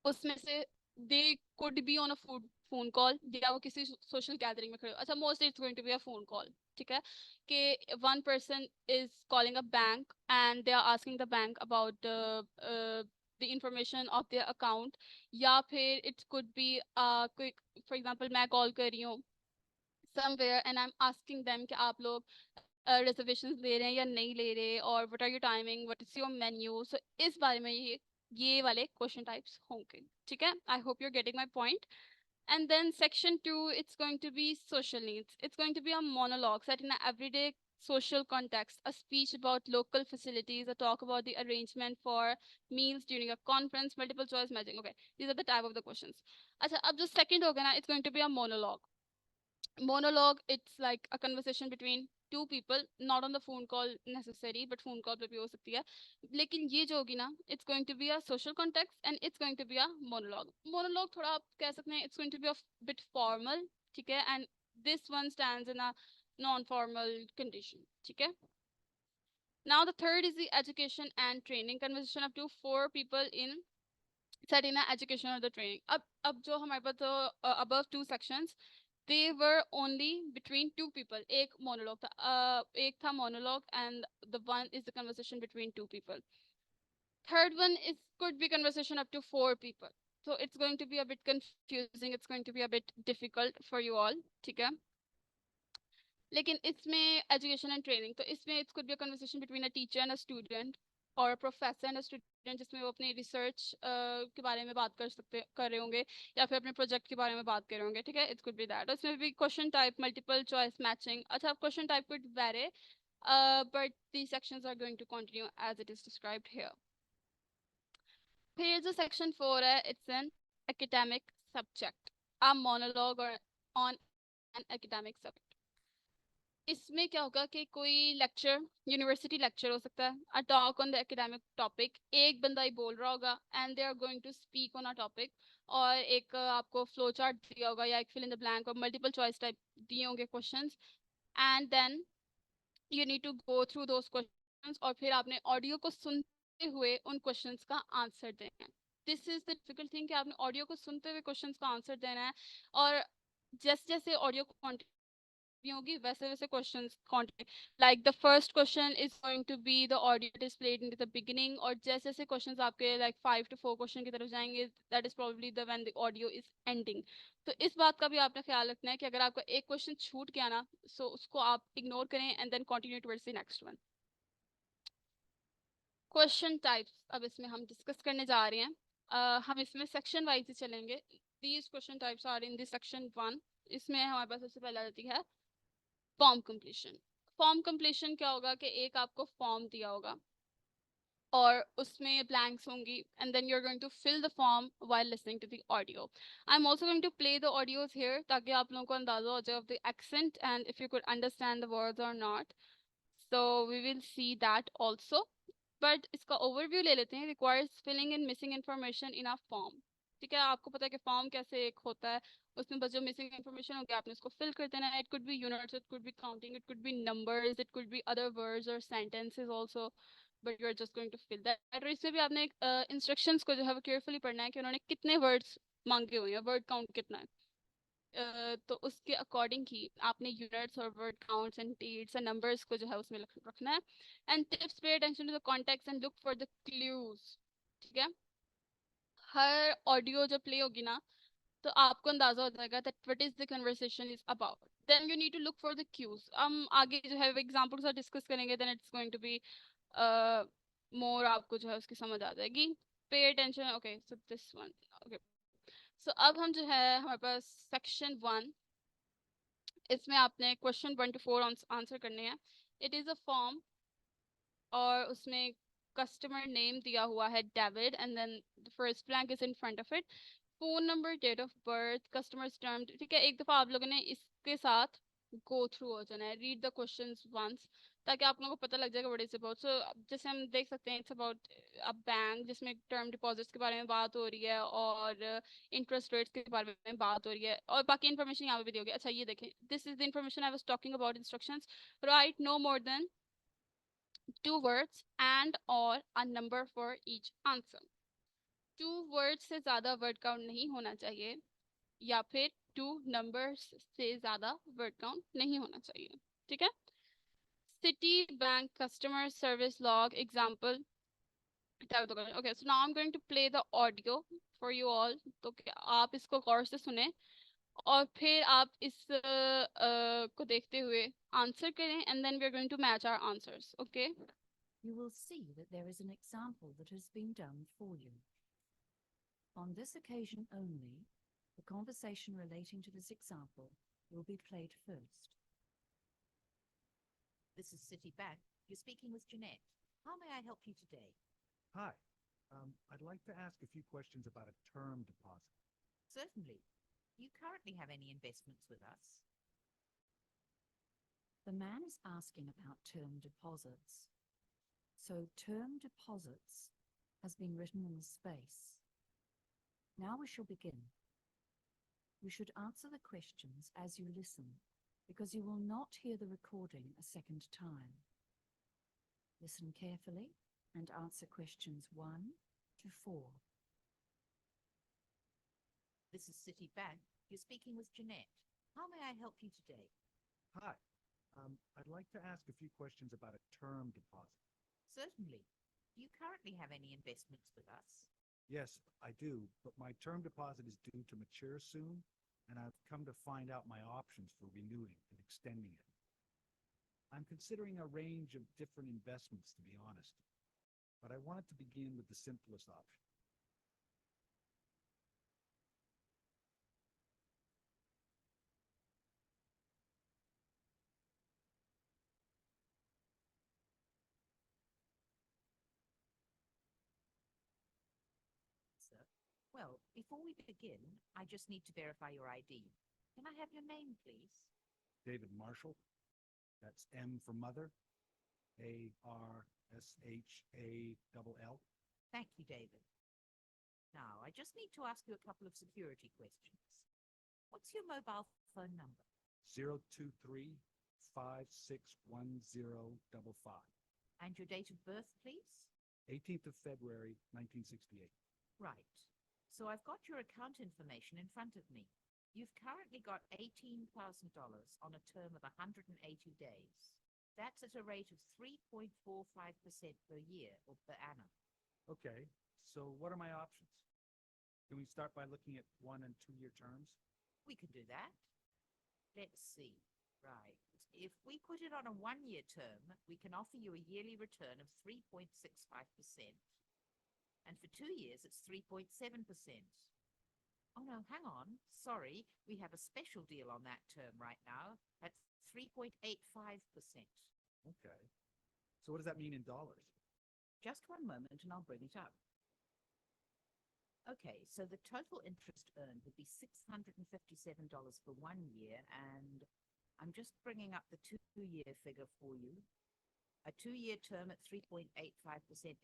उसमें से they could be on a phone call, या वो किसी सोशल गैदरिंग में खड़े हो. अच्छा, mostly it's going to be a phone call. ठीक है, कि one person is calling a bank and they are asking the bank about the information of their account. या फिर इट्स कुड बी कोई, फॉर एग्जांपल मैं call कर रही हूँ somewhere and I am asking them कि आप लोग रिजर्वेशन ले रहे हैं या नहीं ले रहे, और what are your timing, what is your menu. So इस बारे में ये वाले क्वेश्चन टाइप्स होंगे. ठीक है, I hope you are getting my point. And then section 2, it's going to be social needs. It's going to be a monologue set in an everyday social context, a speech about local facilities, a talk about the arrangement for meals during a conference, multiple choice matching. Okay, these are the type of the questions. Acha, ab jo second hoga na, it's going to be a monologue. Monologue, it's like a conversation between two people, not on the phone call necessary, but phone call पे भी हो सकती है. लेकिन ये जो होगी ना, it's going to be a social context and it's going to be a monologue. Monologue थोड़ा आप कह सकते हैं, it's going to be a bit formal, ठीक है, and this one stands in a non-formal condition, ठीक है. Now the third is the education and training conversation up to 4 people in set in a education or the training. अब जो हमारे पास तो above 2 sections, they were only between 2 people. एक monologue था, एक था monologue and the one is the conversation between 2 people. Third one is could be conversation up to 4 people. So it's going to be a bit confusing. It's going to be a bit difficult for you all. ठीक है. लेकिन इसमें education and training, तो इसमें it could be a conversation between a teacher and a student or a professor and a student, जिसमें वो अपनी research के बारे में बात कर रहे होंगे या फिर अपने project के बारे में बात कर रहे होंगे, ठीक है. It could be that. उसमें भी question type, multiple choice matching. अच्छा, question type could vary, but these sections are going to continue as it is described here. फिर जो section 4 है, it's an academic subject, a monologue or on an academic subject. इसमें क्या होगा कि कोई lecture, university lecture हो सकता है, a talk on the academic topic, एक बंदा ही बोल रहा होगा and they are going to speak on a topic, और एक आपको फ्लो चार्ट दिया होगा या एक फिल इन द ब्लैंक और मल्टीपल चॉइस टाइप दिए होंगे questions, and then you need to go through those questions, और फिर आपने ऑडियो को सुनते हुए उन क्वेश्चंस का आंसर देना है. This is the difficult thing कि आपने ऑडियो को सुनते हुए क्वेश्चंस का आंसर देना है, और जैसे जैसे ऑडियो होगी वैसे वैसे questions like the first question is going to be the audio displayed in the beginning, और जैसे जैसे क्वेश्चंस आपके लाइक 5 to 4 क्वेश्चन की तरफ जाएंगे, that is probably the when the audio is ending. तो इस बात का भी आपने ख्याल रखना है कि अगर आपका एक क्वेश्चन छूट गया ना, सो उसको आप इग्नोर करें and then continue towards the next one. Question types अब इसमें हम डिस्कस करने जा रहे हैं. हम इसमें सेक्शन वाइज ही चलेंगे. These question types are in this section 1. इसमें हमारे पास सबसे पहले आती है फॉर्म कंप्लीशन. फॉर्म कंप्लीशन क्या होगा कि एक आपको फॉर्म दिया होगा और उसमें ब्लैंक्स होंगी, and then you are going to fill the form while listening to the audio. I am also going to play the audios here ताकि आप लोगों को अंदाजा हो जाए of the accent and if you could understand the words और not. So we will see that also, but इसका overview ले लेते हैं. Requires filling in missing information in a form. ठीक है, आपको पता है कि फॉर्म कैसे एक होता है, उसमें बस जो मिसिंग इन्फॉर्मेशन होगी आपने उसको फिल कर देना है. It could be units, it could be counting, it could be numbers, it could be other words और sentences also, but you are just going to fill that. और इसमें भी आपने इंस्ट्रक्शंस को जो है वो केयरफुली पढ़ना है कि उन्होंने कितने वर्ड्स मांगे हुए हैं, वर्ड काउंट कितना है. तो उसके अकॉर्डिंग ही आपने यूनिट्स और word counts and dates and numbers को जो है उसमें रखना है. And tips, pay attention to the context and look for the clues. ठीक है, हर ऑडियो जब प्ले होगी ना तो आपको अंदाजा हो जाएगा that what is the conversation is about. Then you need to look for the cues. हम आगे जो है एग्जांपल के साथ डिस्कस करेंगे, then it's going to be more, आपको जो है उसकी समझ आ जाएगी. Pay attention. Okay, so this one. Okay, so अब हम जो है हमारे पास सेक्शन 1, इसमें आपने क्वेश्चन 1 to 4 आंसर करने हैं. इट इज अ फॉर्म और उसमें कस्टमर नेम दिया हुआ है David, and then the first blank is in front of it. Phone number, date of birth, customers term. ठीक है, एक दफा आप लोगों ने इसके साथ गो थ्रू हो जाना है, रीड द क्वेश्चंस वंस, ताकि आप लोगों को पता लग जाएगा व्हाट इज अबाउट. सो जैसे हम देख सकते हैं इट्स अबाउट अ बैंक जिसमें टर्म डिपॉजिट्स के बारे में बात हो रही है और इंटरेस्ट रेट्स के बारे में बात हो रही है, और बाकी इन्फॉर्मेशन यहाँ पे भी दी होगी. अच्छा, ये देखें, this is the information I was talking about. Instructions, write no more than 2 words and or a number for each answer. 2 words से ज्यादा वर्ड काउंट नहीं होना चाहिए, या फिर 2 numbers से ज्यादा वर्ड काउंट नहीं होना चाहिए. ठीक है. City bank customer service log example. Okay, so now I'm going to play the audio for you all. तो आप इसको गौर से सुने और फिर आप इस को देखते हुए आंसर करें, and then we're going to match our answers. Okay. You will see that there is an example that has been done for you. On this occasion only, the conversation relating to this example will be played first. This is Citibank. You're speaking with Jeanette. How may I help you today? Hi. I'd like to ask a few questions about a term deposit. Certainly. Do you currently have any investments with us? The man is asking about term deposits. So term deposits has been written in the space. Now we shall begin. You should answer the questions as you listen, because you will not hear the recording a second time. Listen carefully and answer questions 1 to 4. This is Citibank. You're speaking with Jeanette. How may I help you today? Hi. I'd like to ask a few questions about a term deposit. Certainly. Do you currently have any investments with us? Yes, I do, but my term deposit is due to mature soon, and I've come to find out my options for renewing and extending it. I'm considering a range of different investments, to be honest, but I wanted to begin with the simplest option. Sir. Well, before we begin, I just need to verify your ID. Can I have your name, please? David Marshall. That's M for mother, Arshall. Thank you, David. Now, I just need to ask you a couple of security questions. What's your mobile phone number? 023-561055. And your date of birth, please? 18th of February, 1968. Right. So I've got your account information in front of me. You've currently got $18,000 on a term of 180 days. That's at a rate of 3.45% per year or per annum. Okay, so what are my options? Can we start by looking at 1 and 2 year terms? We can do that. Let's see. Right. If we put it on a 1-year term, we can offer you a yearly return of 3.65%. And for 2 years, it's 3.7%. Oh no, hang on. Sorry, we have a special deal on that term right now at 3.85%. Okay. So what does that mean in dollars? Just one moment and I'll bring it up. Okay, so the total interest earned would be $657 for 1 year, and I'm just bringing up the 2-year figure for you. A 2-year term at 3.85%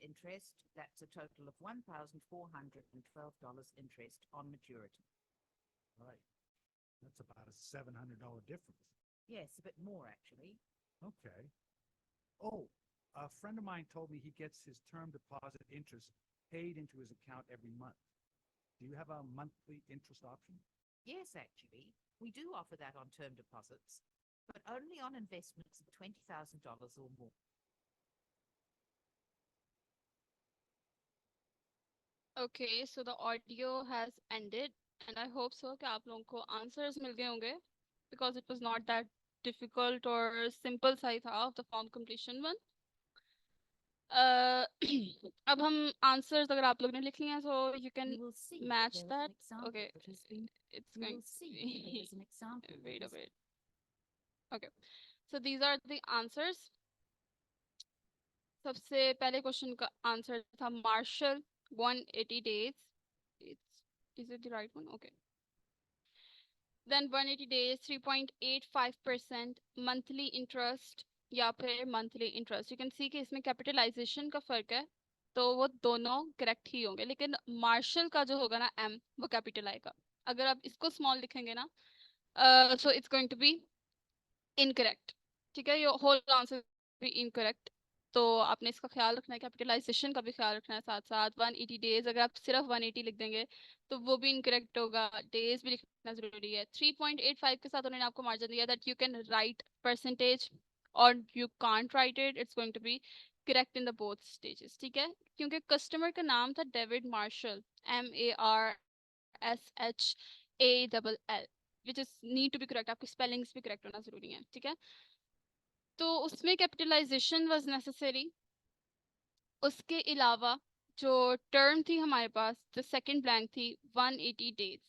interest, that's a total of $1,412 interest on maturity. Right. That's about a $700 difference. Yes, a bit more actually. Okay. Oh, a friend of mine told me he gets his term deposit interest paid into his account every month. Do you have a monthly interest option? Yes, actually, we do offer that on term deposits, but only on investments of $20,000 or more. Okay, so the audio has ended, and I hope so कि आप लोगों को answers मिल गए होंगे, because it was not that difficult or simple सा ही था of the form completion one. अब हम answers अगर आप लोग ने लिख लिए हैं, so you can You will see match that there is that. an example Okay, that has been. it's You going will to see that there be is an example. wait that a has bit. Okay, so these are the answers. सबसे पहले question का answer था martial 180 days. Is it the right one? Okay. Then 180 days, 3.85% monthly interest या फिर monthly interest. You can see कि इसमें capitalization का फर्क है, तो वो दोनों correct ही होंगे, लेकिन मार्शल का जो होगा ना M वो capital आएगा. अगर आप इसको small लिखेंगे ना, so it's going to be incorrect. ठीक है, your whole answer will be incorrect. तो आपने इसका ख्याल रखना है, कैपिटलाइजेशन का भी ख्याल रखना है साथ साथ. 180 डेज अगर आप सिर्फ 180 लिख देंगे तो वो भी इनकरेक्ट होगा. डेज भी लिखना जरूरी है. 3.85 के साथ उन्होंने आपको मार्जिन दिया that you can write percentage और you can't write it. It's going to be correct in the both stages. ठीक है, क्योंकि कस्टमर का नाम था David Marshall, MARSHALL, which is need to be correct. आपकी स्पेलिंग्स भी करेक्ट होना जरूरी है. ठीक है, तो उसमें कैपिटलाइजेशन वाज नेसेसरी. उसके अलावा जो टर्म थी हमारे पास, द सेकंड ब्लैंक थी 180 डेज.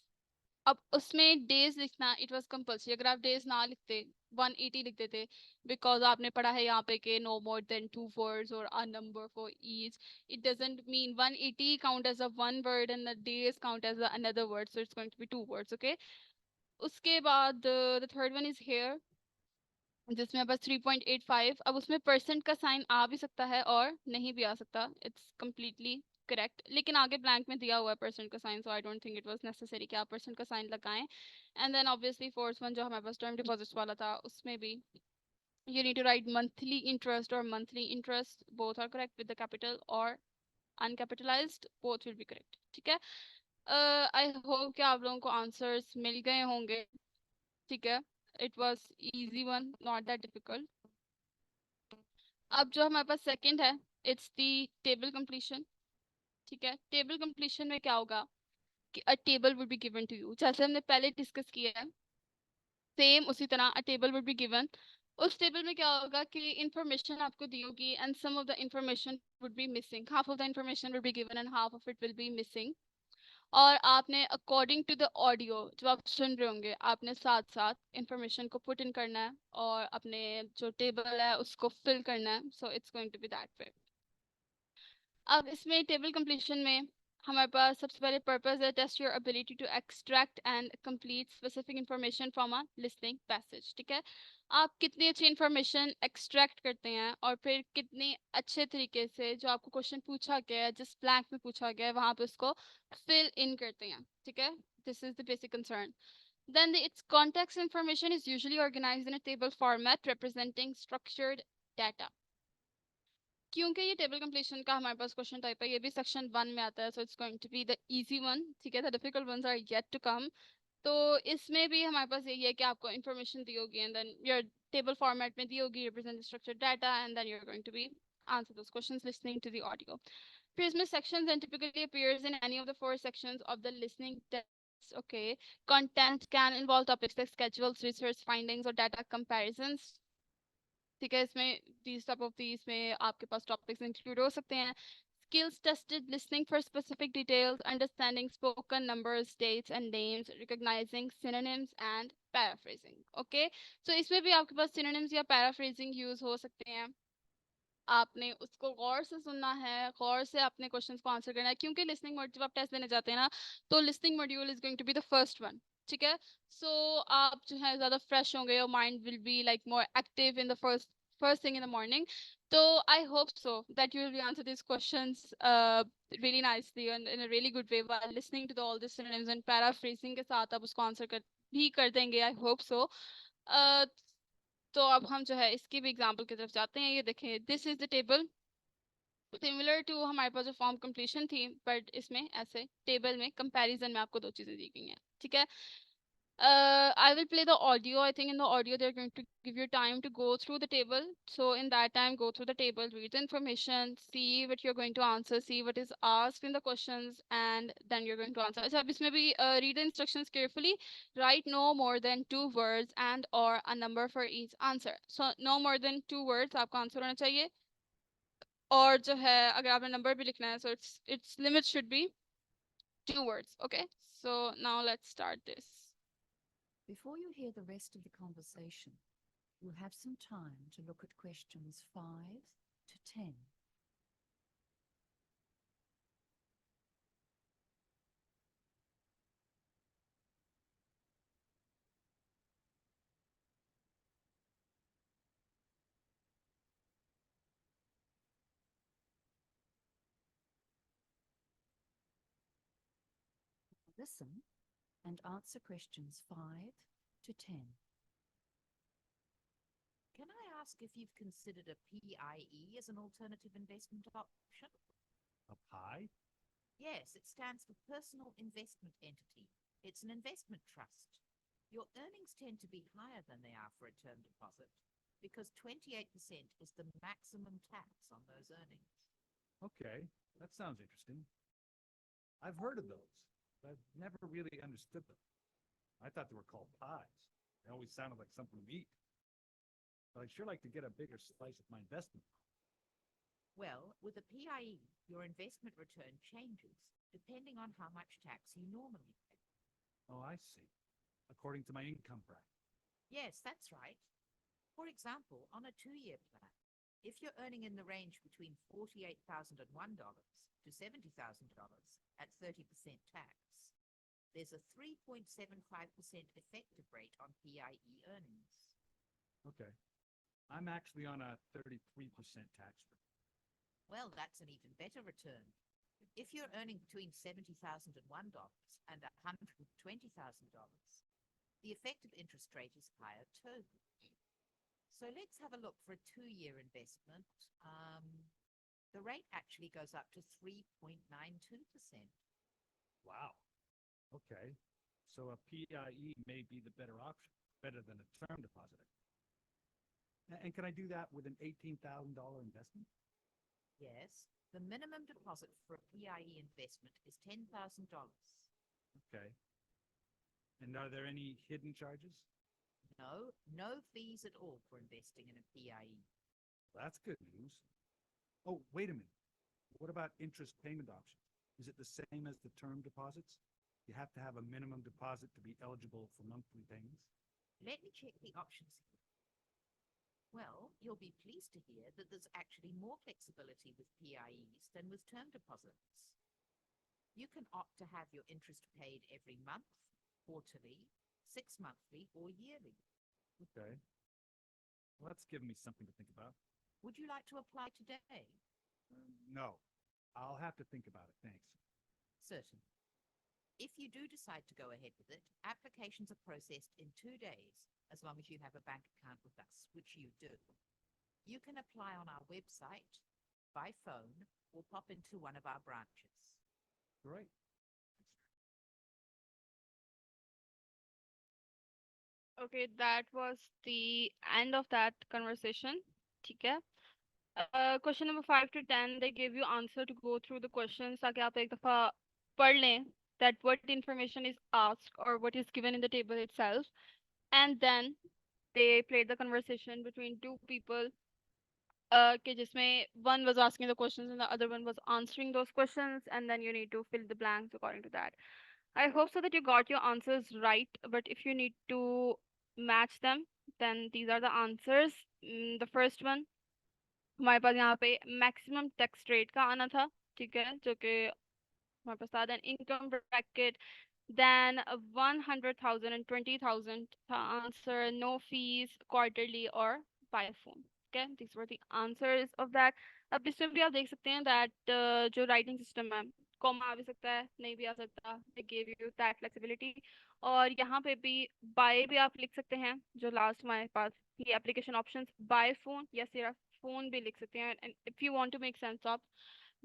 अब उसमें डेज लिखना इट वाज कंपल्सरी. अगर आप डेज ना लिखते 180 लिख देते, because आपने पढ़ा है यहाँ पे कि no more than 2 words or a number for each. It doesn't mean 180 count as a one word and the days count as another word, so it's going to be 2 words. Okay. उसके बाद the third one is here, जिसमें बस 3.85. अब उसमें percent का sign आ भी सकता है और नहीं भी आ सकता. इट्स कम्प्लीटली करेक्ट, लेकिन आगे ब्लैंक में दिया हुआ है परसेंट का sign, so I don't think it was necessary कि आप परसेंट का साइन लगाएं. And then obviously fourth one जो हमारे पास टर्म डिपॉजिट्स वाला था, उसमें भी you need to write monthly interest or monthly interest. Both are correct with the capital or uncapitalized. Both will be correct. ठीक है. आई होप कि आप लोगों को आंसर्स मिल गए होंगे. ठीक है. It was easy one, not that difficult. अब जो हमारे पास सेकंड है, इट्स दी टेबल कंप्लीशन. ठीक है. टेबल कंप्लीशन में क्या होगा कि a table would be given to you, जैसे हमने पहले डिस्कस किया है, सेम उसी तरह a table would be given. उस टेबल में क्या होगा कि इंफॉर्मेशन आपको दी होगी and some of the information would be missing. Half of the information would be given and half of it will be missing. और आपने अकॉर्डिंग टू द ऑडियो जो आप सुन रहे होंगे, आपने साथ साथ इंफॉर्मेशन को पुट इन करना है और अपने जो टेबल है उसको फिल करना है. So it's going to be that way. अब इसमें टेबल कंप्लीशन में हमारे पास सबसे पहले पर्पस है test your ability to extract and complete specific information from a listening passage. ठीक है. आप कितनी अच्छी इंफॉर्मेशन एक्सट्रैक्ट करते हैं और फिर कितने अच्छे तरीके से जो आपको क्वेश्चन पूछा गया है, जिस ब्लैंक में पूछा गया है, वहां पे उसको फिल इन करते हैं. ठीक है. This is the basic concern. Then its context information is usually organized in a table format representing structured data. क्योंकि ये टेबल कंप्लीशन का हमारे पास क्वेश्चन टाइप है, ये भी सेक्शन 1 में आता है, so it's going to be the easy one. ठीक है. The difficult ones are yet to come. तो इसमें भी हमारे पास यही है कि आपको इन्फॉर्मेशन दी होगी and then your table format में दी होगी represent structured data and then you are going to be answer those questions listening to the audio. फिर इसमें sections and typically appears in any of the four sections of the listening test. Okay. Content can involve topics like schedules, research findings, or data comparisons. ठीक है. इसमें these type of these में आपके पास topics include हो सकते हैं. Skills tested listening for specific details, understanding spoken numbers, dates and names, recognizing synonyms and paraphrasing. Okay. So इसमें भी आपके पास synonyms या paraphrasing use हो सकते हैं. आपने उसको गौर से सुनना है, गौर से अपने क्वेश्चंस को आंसर करना है, क्योंकि लिसनिंग मोड जब आप टेस्ट देने जाते हैं ना, तो listening module is going to be the first one. ठीक है. सो आप जो है ज़्यादा फ्रेश होंगे, your mind will be like more active in the first thing in the morning. तो I hope so that you will be answer this questions really nicely and in a really good way while listening to all the synonyms and paraphrasing के साथ आप उसको answer भी कर देंगे. आई hope सो. तो अब हम जो है इसकी भी एग्जांपल की तरफ जाते हैं. ये देखें, this is the table similar to हमारे पास जो फॉर्म कंप्लीशन थी, बट इसमें ऐसे टेबल में कंपैरिजन में आपको दो चीजें दी गई हैं. ठीक है. I will play the audio. I think in the audio they're going to give you time to go through the table. So in that time, go through the table, read the information, see what you're going to answer, see what is asked in the questions, and then you're going to answer. अच्छा, अब इसमें भी read the instructions carefully. Write no more than 2 words and or a number for each answer. So no more than 2 words आपका answer होना चाहिए. और जो है अगर आपने नंबर भी लिखना है, so its limit should be 2 words. Okay. So now let's start this. Before you hear the rest of the conversation, you'll have some time to look at questions 5 to 10. Listen and answer questions 5 to 10. Can I ask if you've considered a PIE as an alternative investment option? A pie? Yes, it stands for Personal Investment Entity. It's an investment trust. Your earnings tend to be higher than they are for a term deposit because 28% is the maximum tax on those earnings. Okay, that sounds interesting. I've heard of those, but I've never really understood them. I thought they were called pies. They always sounded like something to eat. But I'd sure like to get a bigger slice of my investment. Well, with a PIE, your investment return changes depending on how much tax you normally pay. Oh, I see. According to my income bracket. Yes, that's right. For example, on a 2-year plan, if you're earning in the range between $48,001 to $70,000 at 30% tax, there's a 3.75% effective rate on PIE earnings. Okay. I'm actually on a 33% tax rate. Well, that's an even better return. If you're earning between $70,001 and $120,000, the effective interest rate is higher too. So let's have a look for a 2-year investment. The rate actually goes up to 3.92%. Wow. Okay. So a PIE may be the better option, better than a term deposit. And can I do that with an $18,000 investment? Yes, the minimum deposit for a PIE investment is $10,000. Okay. And are there any hidden charges? No, no fees at all for investing in a PIE. That's good news. Oh, wait a minute. What about interest payment options? Is it the same as the term deposits? You have to have a minimum deposit to be eligible for monthly payments? Let me check the options here. Well, you'll be pleased to hear that there's actually more flexibility with PIEs than with term deposits. You can opt to have your interest paid every month, quarterly, 6-monthly, or yearly. Okay. Well, that's given me something to think about. Would you like to apply today? No, I'll have to think about it. Thanks. Certainly. If you do decide to go ahead with it, applications are processed in 2 days, as long as you have a bank account with us, which you do. You can apply on our website, by phone, or pop into one of our branches. Great. Okay, that was the end of that conversation. ठीक है? Question number 5 to 10, they give you answer to go through the questions ताकि आप एक दफा पढ़ लें that what information is asked or what is given in the table itself, and then they played the conversation between two people कि जिसमें one was asking the questions and the other one was answering those questions, and then you need to fill the blanks according to that. I hope so that you got your answers right, but if you need to match them, then these are the answers. The first one, हमारे पास यहाँ पे maximum tax rate का आना था, ठीक है, जो कि हमारे पास था, then income bracket, then 100,000 and 20,000 था answer, no fees, quarterly or by phone. Okay, these were the answers of that. अब इसमें भी आप देख सकते हैं that जो writing system है, कॉमा आ भी सकता है, नहीं भी आ सकता, they gave you that flexibility. और यहाँ पे भी by भी आप लिख सकते हैं, जो last हमारे पास ये application options by phone या सिर्फ phone भी लिख सकते हैं, and if you want to make sense of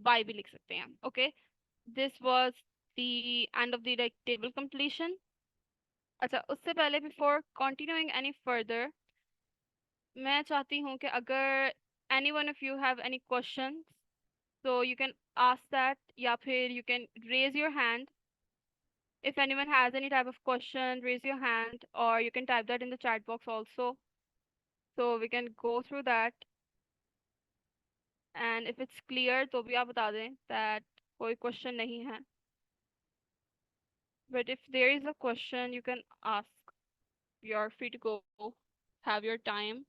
by भी लिख सकते हैं. Okay, this was the end of the like table completion. अच्छा, उससे पहले before continuing any further, मैं चाहती हूँ कि अगर any one of you have any questions, so you can ask that, या फिर you can raise your hand. If anyone has any type of question, raise your hand, or you can type that in the chat box also, so we can go through that. And if it's clear, तो भी आप बता दें that कोई question नहीं है. But if there is a question, you can ask. You're free to go. Have your time.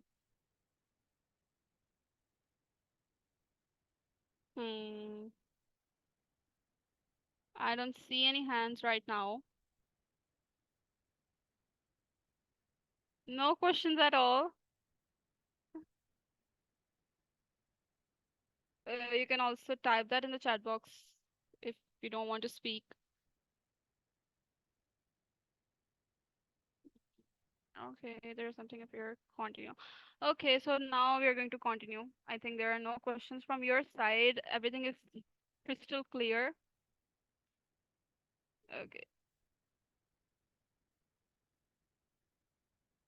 Hmm. I don't see any hands right now. No questions at all. You can also type that in the chat box if you don't want to speak. Okay, there's something up here. Continue. Okay, so now we are going to continue. I think there are no questions from your side. Everything is crystal clear. Okay.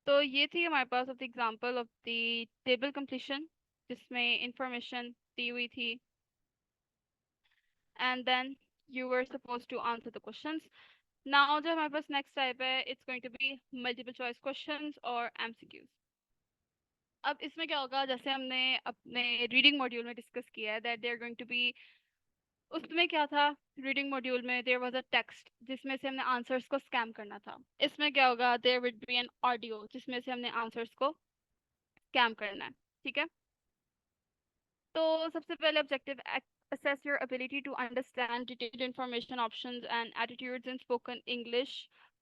तो ये थी हमारे पास of the example of the table completion जिसमें information दी हुई थी, and then you were supposed to answer the questions. Now जो हमारे पास next type है, it's going to be multiple choice questions or MCQs. अब इसमें क्या होगा, जैसे हमने अपने रीडिंग मॉड्यूल में डिस्कस किया है that they're going to be, उसमें क्या था, रीडिंग मॉड्यूल में there was a text जिसमें से हमने आंसर्स को स्कैम करना था. इसमें क्या होगा, there would be an audio जिसमें से हमने आंसर्स को स्कैम करना है, ठीक है। तो सबसे पहले objective, assess your ability to understand detailed information options and attitudes in spoken English.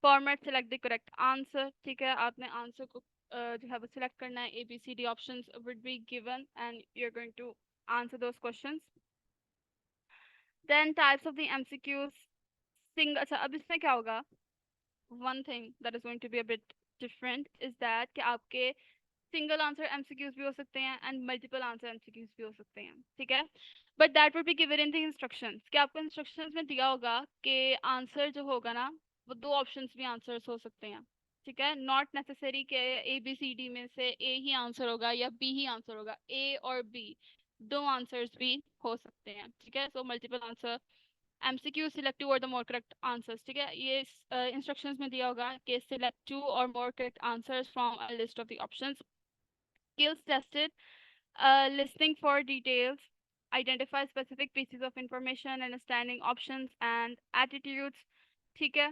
Format, select the correct answer, ठीक है। आपने आंसर को जो है वो सिलेक्ट करना है। ABCD options would be given and you're going to answer those questions. Then types of the MCQs. अच्छा, अब इसमें क्या होगा, one thing that is going to be a bit different is that कि आपके सिंगल आंसर एमसीक्यूज भी हो सकते हैं एंड मल्टीपल आंसर एमसीक्यूज भी हो सकते हैं, ठीक है। But that would be given in the instructions, कि आपको इंस्ट्रक्शंस में दिया होगा कि आंसर जो होगा ना वो दो ऑप्शंस भी आंसर्स हो सकते हैं, ठीक है। नॉट नेसेसरी कि ए बी सी डी में से ए ही आंसर होगा या बी ही आंसर होगा, ए और बी दो आंसर्स भी हो सकते हैं, ठीक है। So multiple answer MCQ, select two or the more correct answers, ठीक है। ये इंस्ट्रक्शंस में दिया होगा कि select two or more correct answers from a list of the options. Skills tested, listening for details, identify specific pieces of information, understanding options and attitudes, ठीक है।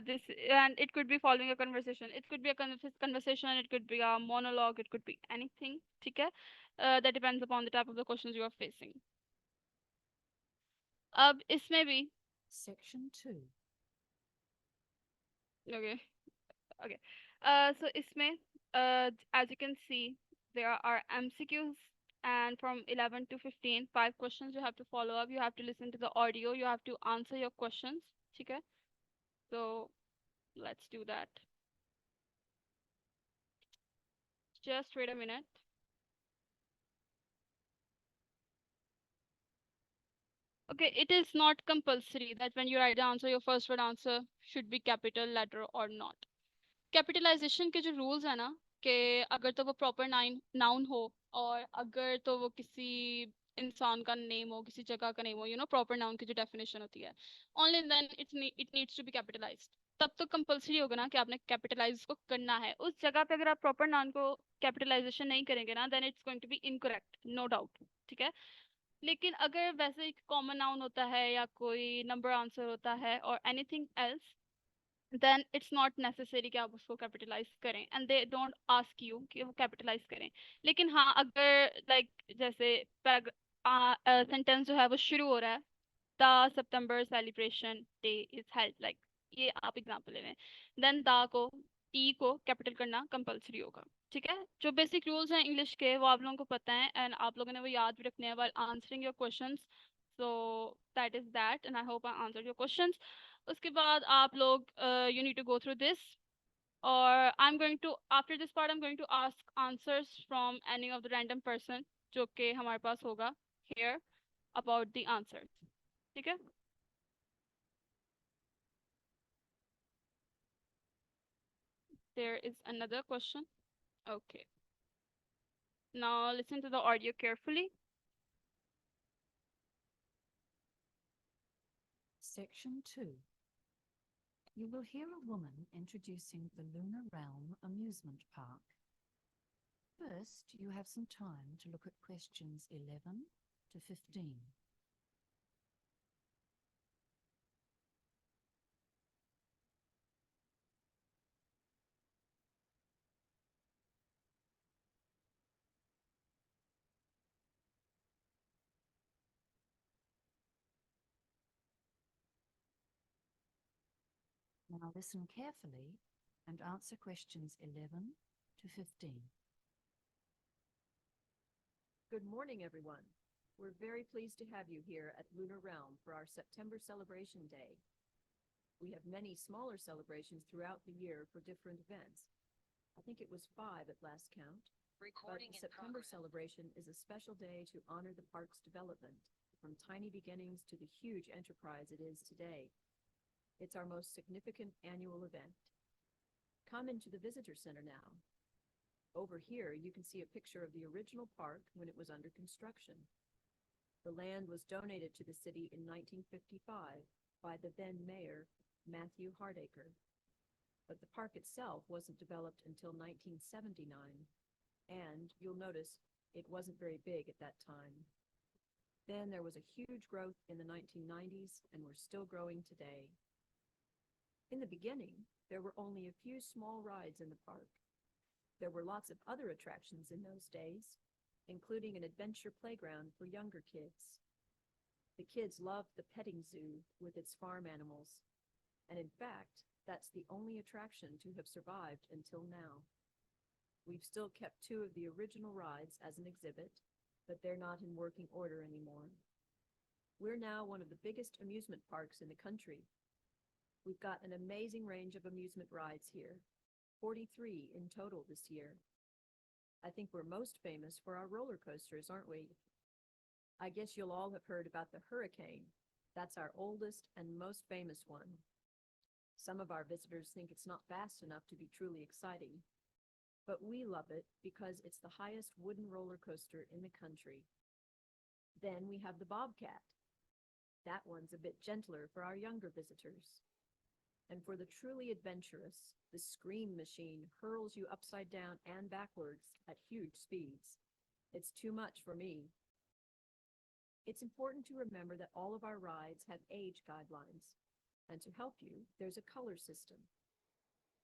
This, and it could be following a conversation, it could be a conversation, it could be a monologue, it could be anything, ठीक है। That depends upon the type of the questions you are facing. अब इसमें भी Section 2. okay. Okay. So isme, as you can see, there are MCQs, and from 11 to 15, 5 questions you have to follow up. You have to listen to the audio. You have to answer your questions. Okay. So let's do that. Just wait a minute. Okay, it is not compulsory that when you write the answer, your first word answer should be capital letter or not. Capitalization के जो rules है ना, कि अगर तो वो proper noun हो, और अगर तो वो किसी इंसान का नेम हो, किसी जगह का नेम हो, प्रॉपर नाउन की जो डेफिनेशन होती है, only then it needs to be capitalized. तब तो कंपलसरी होगा ना कि आपने कैपिटलाइज को करना है। उस जगह पे अगर आप प्रॉपर नाउन को कैपिटलाइजेशन नहीं करेंगे ना, then it's going to be incorrect, no doubt, ठीक है। लेकिन अगर वैसे एक कॉमन नाउन होता है या कोई नंबर आंसर होता है और anything else, then it's not necessary कि आप उसको कैपिटलाइज करें, and they don't ask you कि वो कैपिटलाइज करें। लेकिन हाँ, अगर जैसे सेंटेंस जो है वो शुरू हो रहा है, the September celebration day is held, ये आप एग्जांपल ले लें, देन द को टी को कैपिटल करना कंपलसरी होगा, ठीक है। जो बेसिक रूल्स हैं इंग्लिश के वो आप लोगों को पता है, एंड आप लोगों ने वो याद भी रखने हैं while answering your questions. So that is that, and I hope I answered your questions. उसके बाद आप लोग you need to go through this, or I'm going to, after this part I'm going to ask answers from any of the random person जो कि हमारे पास होगा here about the answers, ठीक है। There is another question. Okay, now listen to the audio carefully. Section 2. You will hear a woman introducing the Lunar Realm amusement park. First, you have some time to look at questions 11 to 15. Now listen carefully and answer questions 11 to 15. Good morning, everyone. We're very pleased to have you here at Lunar Realm for our September Celebration Day. We have many smaller celebrations throughout the year for different events. I think it was 5 at last count. But the September celebration is a special day to honor the park's development, from tiny beginnings to the huge enterprise it is today. It's our most significant annual event. Come into the visitor center now. Over here, you can see a picture of the original park when it was under construction. The land was donated to the city in 1955 by the then mayor, Matthew Hardacre. But the park itself wasn't developed until 1979, and you'll notice it wasn't very big at that time. Then there was a huge growth in the 1990s, and we're still growing today. In the beginning, there were only a few small rides in the park. There were lots of other attractions in those days, including an adventure playground for younger kids. The kids loved the petting zoo with its farm animals, and in fact, that's the only attraction to have survived until now. We've still kept two of the original rides as an exhibit, but they're not in working order anymore. We're now one of the biggest amusement parks in the country. We've got an amazing range of amusement rides here, 43 in total this year. I think we're most famous for our roller coasters, aren't we? I guess you'll all have heard about the Hurricane. That's our oldest and most famous one. Some of our visitors think it's not fast enough to be truly exciting, but we love it because it's the highest wooden roller coaster in the country. Then we have the Bobcat. That one's a bit gentler for our younger visitors. And for the truly adventurous, the Scream Machine hurls you upside down and backwards at huge speeds. It's too much for me. It's important to remember that all of our rides have age guidelines, and to help you, there's a color system.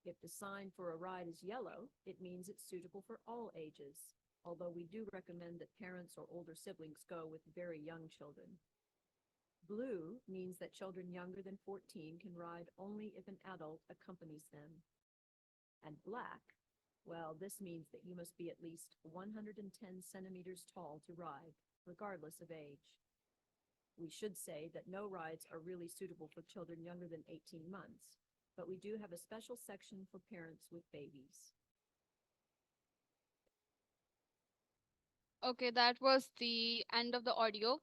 If the sign for a ride is yellow, it means it's suitable for all ages, although we do recommend that parents or older siblings go with very young children. Blue means that children younger than 14 can ride only if an adult accompanies them. And black, well, this means that you must be at least 110 centimeters tall to ride, regardless of age. We should say that no rides are really suitable for children younger than 18 months, but we do have a special section for parents with babies. Okay, that was the end of the audio,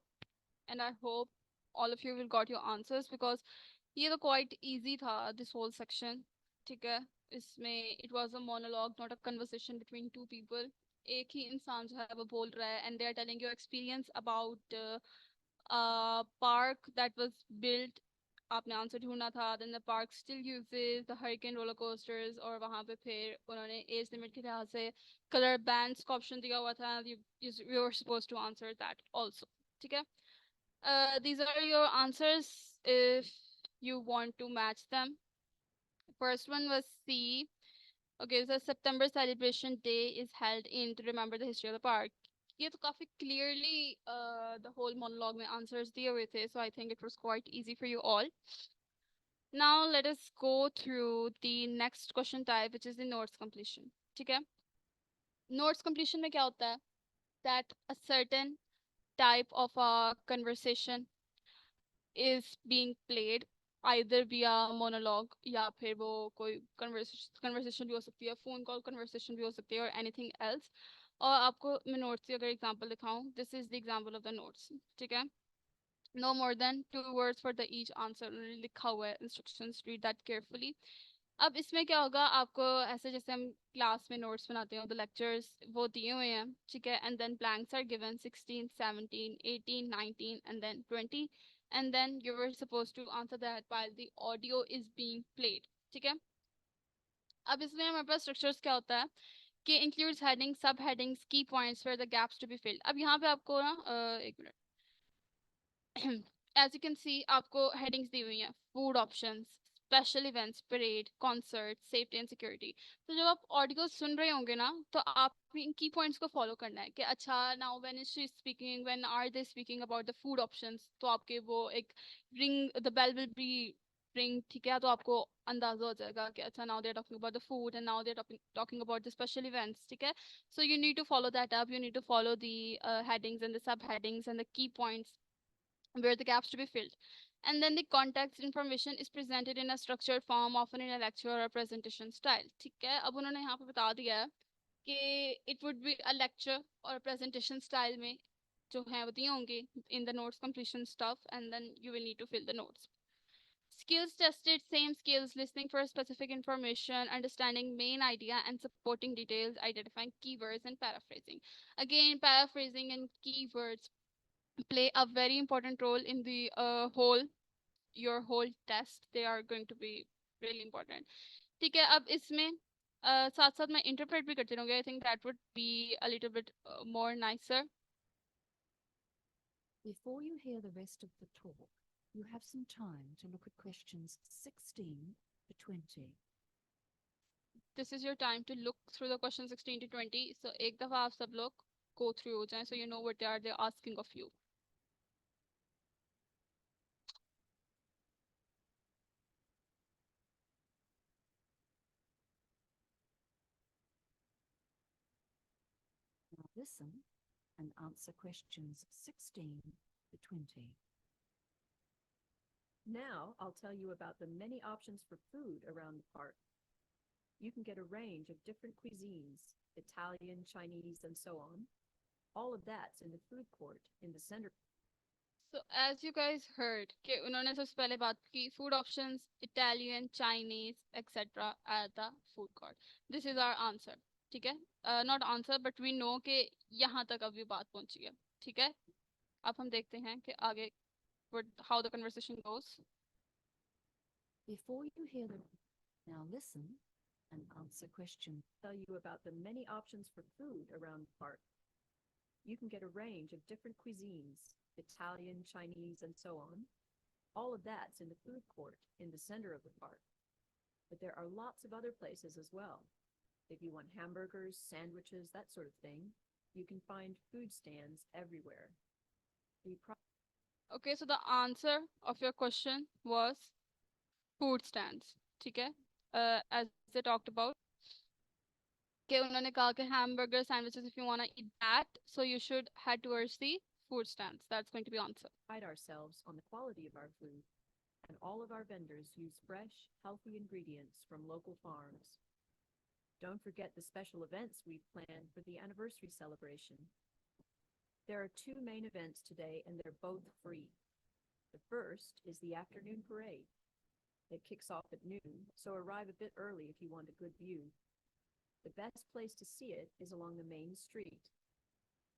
and I hope all of you will got your answers because ये तो quite easy था this whole section. ठीक है, इसमें it was a monologue, not a conversation between two people. एक ही इंसान जो है वो बोल रहा है and they are telling your experience about a park that was built. आपने आंसर ढूंढना था. Then the park still uses the hurricane roller coasters और वहाँ पे फिर उन्होंने एज लिमिट के लिहाज से कलर बैंड्स का ऑप्शन दिया हुआ था. You were supposed to answer that also. ठीक है. These are your answers if you want to match them. First one was C. Okay, so September celebration day is held in to remember the history of the park. ये तो काफी clearly the whole monologue में answers दिए हुए थे, so I think it was quite easy for you all. Now let us go through the next question type, which is the notes completion. ठीक है? Notes completion में क्या होता है? That a certain type of a conversation is being played either via monologue या फिर वो कोई conversation भी हो सकती है, phone call conversation भी हो सकती है or anything else. और आपको मैं notes की अगर example दिखाऊं, this is the example of the notes. ठीक है? No more than 2 words for the each answer. उन्होंने लिखा हुआ है instructions, read that carefully. अब इसमें क्या होगा, आपको ऐसे जैसे हम क्लास में नोट्स बनाते हैं, the lectures वो दिए हुए हैं, ठीक है, and then blanks are given 16, 17, 18, 19 and then 20, and then you were supposed to answer that while the audio is being played. ठीक है. अब इसमें हमारे पास स्ट्रक्चर्स क्या होता है कि includes headings, subheadings, key points for the gaps to be filled. अब यहाँ पे आपको ना एक minute as you can see आपको headings दी हुई हैं, food options, special events, parade, concert, safety and security. तो जब आप ऑडियो सुन रहे होंगे ना, तो आप इन की पॉइंट्स को फॉलो करना है कि अच्छा now when is she speaking, when are they speaking about the food options, तो आपके वो एक ring, the bell will be ring, ठीक है, तो आपको अंदाजा हो जाएगा कि अच्छा now they're talking about the food and now they're talking about the special events. ठीक है, so you need to follow that up, you need to follow the headings and the subheadings and the key points where the gaps to be filled. And then the context information is presented in a structured form, often in a lecture or presentation style. ठीक है, अब उन्होंने यहाँ पे बता दिया है कि it would be a lecture or a presentation style में जो है वो दिए होंगे in the notes completion stuff, and then you will need to fill the notes. Skills tested, same skills, listening for specific information, understanding main idea and supporting details, identifying keywords and paraphrasing. Again, paraphrasing and keywords play a very important role in the your whole test. They are going to be really important. ठीक है, अब इसमें साथ साथ मैं interpret भी करती रहूँगी. I think that would be a little bit more nicer. Before you hear the rest of the talk, you have some time to look at questions 16 to 20. this is your time to look through the question 16 to 20. So एक दफा आप सब लोग go through हो जाएं, so you know what they are asking of you. Now listen and answer questions 16 to 20. Now I'll tell you about the many options for food around the park. You can get a range of different cuisines, Italian, Chinese, and so on. All of that's in the food court in the center. So as you guys heard कि उन्होंने सबसे पहले बात की food options, Italian, Chinese, etc. at the food court. This is our answer. ठीक है? Not answer, but we know कि यहाँ तक अभी बात पहुंची है. ठीक है? अब हम देखते हैं कि आगे how the conversation goes. Before you hear them, now listen and answer questions. Tell you about the many options for food around the park. You can get a range of different cuisines, Italian, Chinese, and so on. All of that's in the food court in the center of the park. But there are lots of other places as well. If you want hamburgers, sandwiches, that sort of thing, you can find food stands everywhere. Okay, so the answer of your question was food stands. ठीक है? As they talked about. कि उन्होंने कहा कि hamburger sandwiches, if you want to eat that, so you should head towards the food stands. That's going to be answer. Pride ourselves on the quality of our food, and all of our vendors use fresh, healthy ingredients from local farms. Don't forget the special events we've planned for the anniversary celebration. There are two main events today, and they're both free. The first is the afternoon parade. It kicks off at noon, so arrive a bit early if you want a good view. The best place to see it is along the main street.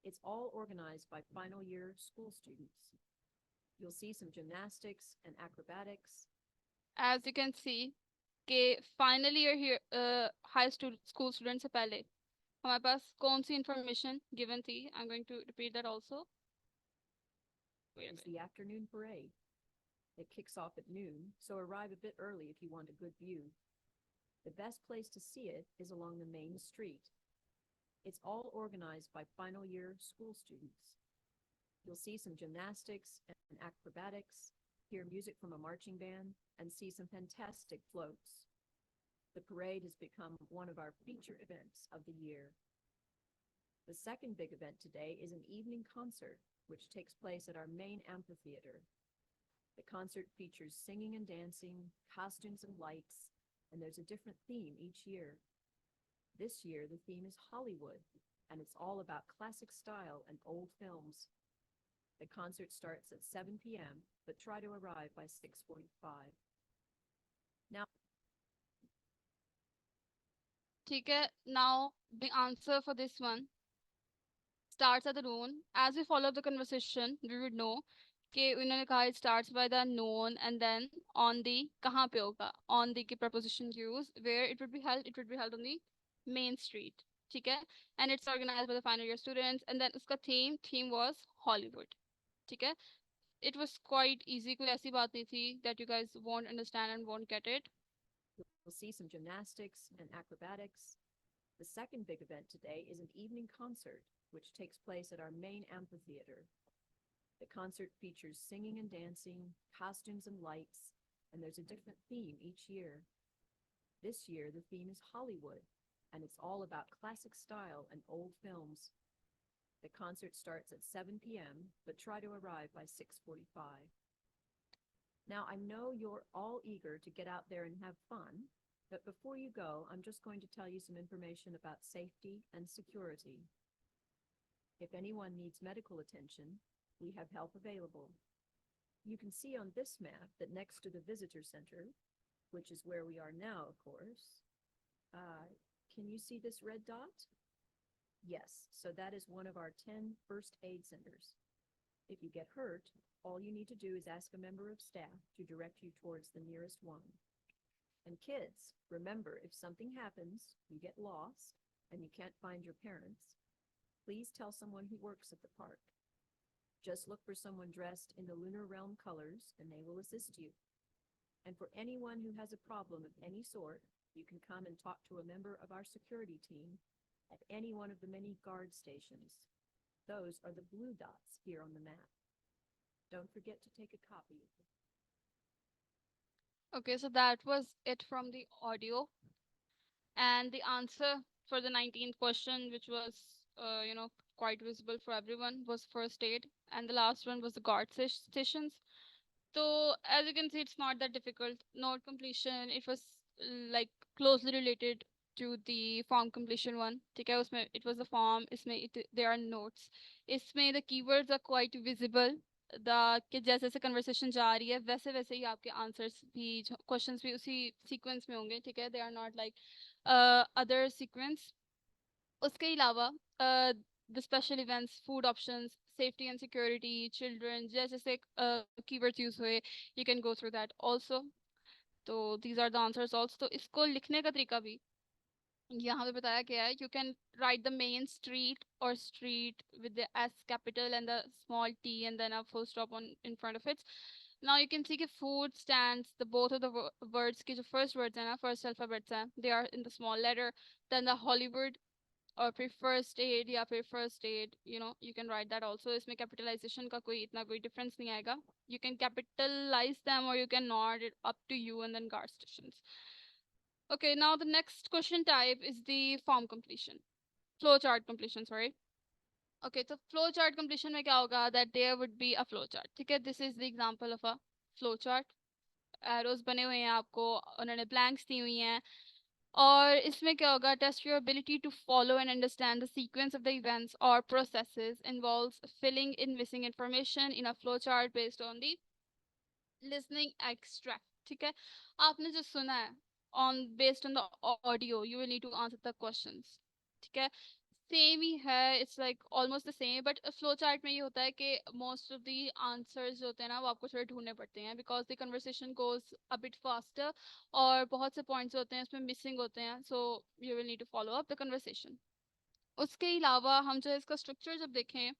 It's all organized by final year school students. You'll see some gymnastics and acrobatics. As you can see, कि final year here, school students से पहले हमारे पास कौन सी information given थी? I'm going to repeat that also. It's the afternoon parade. It kicks off at noon, so arrive a bit early if you want a good view. The best place to see it is along the main street. It's all organized by final year school students. You'll see some gymnastics and acrobatics, hear music from a marching band, and see some fantastic floats. The parade has become one of our feature events of the year. The second big event today is an evening concert, which takes place at our main amphitheater. The concert features singing and dancing, costumes and lights, and there's a different theme each year. This year, the theme is Hollywood, and it's all about classic style and old films. The concert starts at 7 p.m., but try to arrive by 6:45. Now, ठीक है? Now the answer for this one starts at the noon. As we follow the conversation, we would know कि उन्होंने कहा it starts by the known and then on the कहाँ पे होगा? On the की preposition use where it would be held. It would be held on the main street. ठीक है? And it's organized by the final year students. And then उसका theme was Hollywood. ठीक है? It was quite easy. कोई ऐसी बात नहीं थी that you guys won't understand and won't get it. you'll see some gymnastics and acrobatics. The second big event today is an evening concert, which takes place at our main amphitheater. The concert features singing and dancing, costumes and lights, and there's a different theme each year. This year, the theme is Hollywood, and it's all about classic style and old films. The concert starts at 7 p.m., but try to arrive by 6:45. Now, I know you're all eager to get out there and have fun, but before you go, I'm just going to tell you some information about safety and security. If anyone needs medical attention, we have help available. You can see on this map that next to the visitor center, which is where we are now, of course, can you see this red dot? Yes, so that is one of our 10 first aid centers. If you get hurt, all you need to do is ask a member of staff to direct you towards the nearest one. And kids, remember, if something happens, you get lost, and you can't find your parents, please tell someone who works at the park. Just look for someone dressed in the Lunar Realm colors, and they will assist you. And for anyone who has a problem of any sort, You can come and talk to a member of our security team at any one of the many guard stations. Those are the blue dots here on the map. Don't forget to take a copy of them. Okay, so that was it from the audio. And the answer for the 19th question, which was, quite visible for everyone, was first aid. And the last one was the guard stations. So as you can see, it's not that difficult. Note completion, it was like closely related to the form completion one. ठीक है, उसमें it was a form. इसमें there are notes. इसमें the keywords are quite visible. The कि जैसे जैसे conversation जा रही है वैसे वैसे ही आपके answers भी questions भी उसी sequence में होंगे. ठीक है, they are not like other sequence. उसके अलावा the special events, food options, safety and security, children, जैसे जैसे keywords use हुए, you can go through that also. तो these are the answers also. तो इसको लिखने का तरीका भी यहाँ पे बताया गया है. You can write the main street or street with the S capital and the small t and then a full stop on in front of it. Now you can see कि food stands, the both of the words के जो first words हैं ना, first alphabets हैं, they are in the small letter. Then the Hollywood और फिर first aid या फिर first aid, you can write that also. इसमें capitalization का कोई इतना कोई difference नहीं आएगा. You can capitalize them or you can not, it up to you. And then guard stations. Okay, now the next question type is the form completion, flowchart completion, sorry. Okay, so flowchart completion में क्या होगा, that there would be a flowchart. ठीक है, this is the example of a flowchart. Arrows बने हुए हैं आपको, उन्होंने blanks दी हुई हैं. और इसमें क्या होगा, test your ability to follow and understand the sequence of the events or processes involves filling in missing information in a flowchart based on the listening extract. ठीक है, आपने जो सुना है on based on the audio, you will need to answer the questions. ठीक है, same ही है, it's like almost the same. But flow chart में ये होता है कि मोस्ट ऑफ द आंसर्स जो होते हैं ना वो आपको थोड़े ढूंढने पड़ते हैं because the conversation goes a bit faster और बहुत से पॉइंट्स होते हैं इसमें मिसिंग होते हैं. So you will need to follow up the conversation. उसके अलावा हम जो इसका स्ट्रक्चर जब देखें,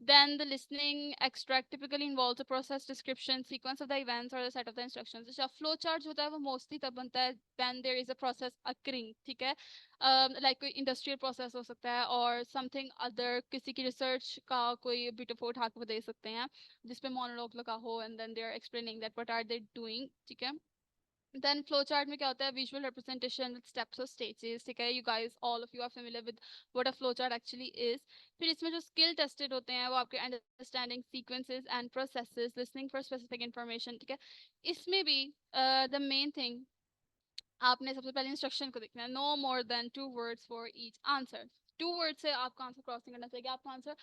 then the listening extract typically involves a process description, sequence of the events or the set of the instructions. अच्छा, flow chart होता है वो mostly तब बनता है when there is a process occurring. ठीक है, like कोई industrial process हो सकता है और something other, किसी की research का कोई bit of उठा के दे सकते हैं जिसपे monologue लगा हो and then they are explaining that what are they doing. ठीक है, then flowchart में क्या होता है, visual representation with steps or stages. ठीक है, you guys all of you are familiar with what a flowchart actually is. फिर इसमें जो skill tested होते हैं वो आपके understanding sequences and processes, listening for specific information. ठीक है, इसमें भी the main thing आपने सबसे पहले इंस्ट्रक्शन को देखना है. No more than 2 words for each answer. 2 words से आपका आंसर क्रॉस नहीं करना चाहिए. आपका आंसर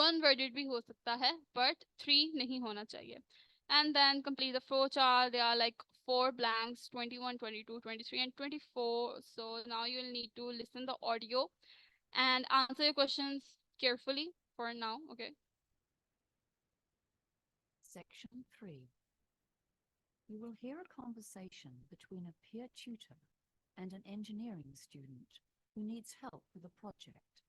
1 worded भी हो सकता है बट 3 नहीं होना चाहिए. And then complete the flow chart. There are like 4 blanks, 21, 22, 23 and 24. So now you'll need to listen the audio and answer your questions carefully for now. Okay. Section 3. You will hear a conversation between a peer tutor and an engineering student who needs help with a project.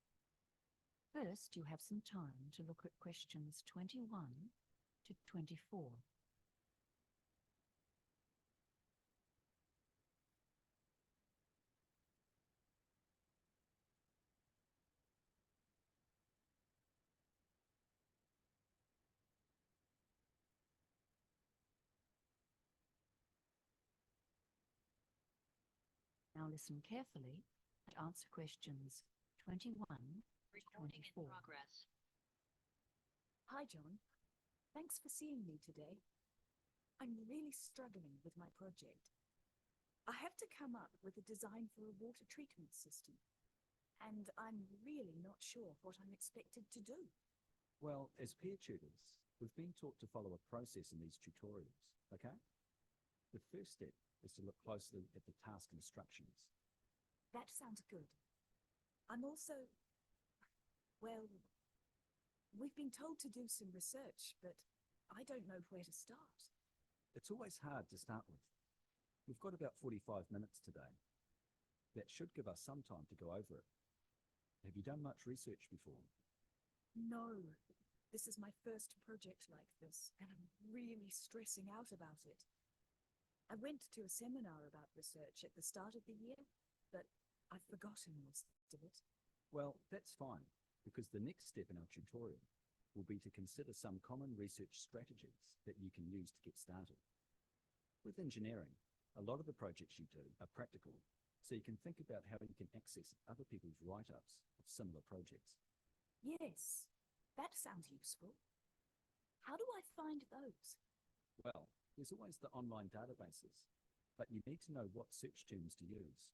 First, you have some time to look at questions 21 to 24. Now listen carefully and answer questions 21 to 24. Hi, John. Thanks for seeing me today. I'm really struggling with my project. I have to come up with a design for a water treatment system, and I'm really not sure what I'm expected to do. Well, as peer tutors, we've been taught to follow a process in these tutorials, okay? The first step is to look closely at the task instructions. That sounds good. I'm also, well, we've been told to do some research, but I don't know where to start. It's always hard to start with. We've got about 45 minutes today. That should give us some time to go over it. Have you done much research before? No, this is my first project like this, and I'm really stressing out about it. I went to a seminar about research at the start of the year, but I've forgotten most of it. Well, that's fine, because the next step in our tutorial will be to consider some common research strategies that you can use to get started. With engineering, a lot of the projects you do are practical, so you can think about how you can access other people's write-ups of similar projects. Yes, that sounds useful. How do I find those? Well, there's always the online databases, but you need to know what search terms to use.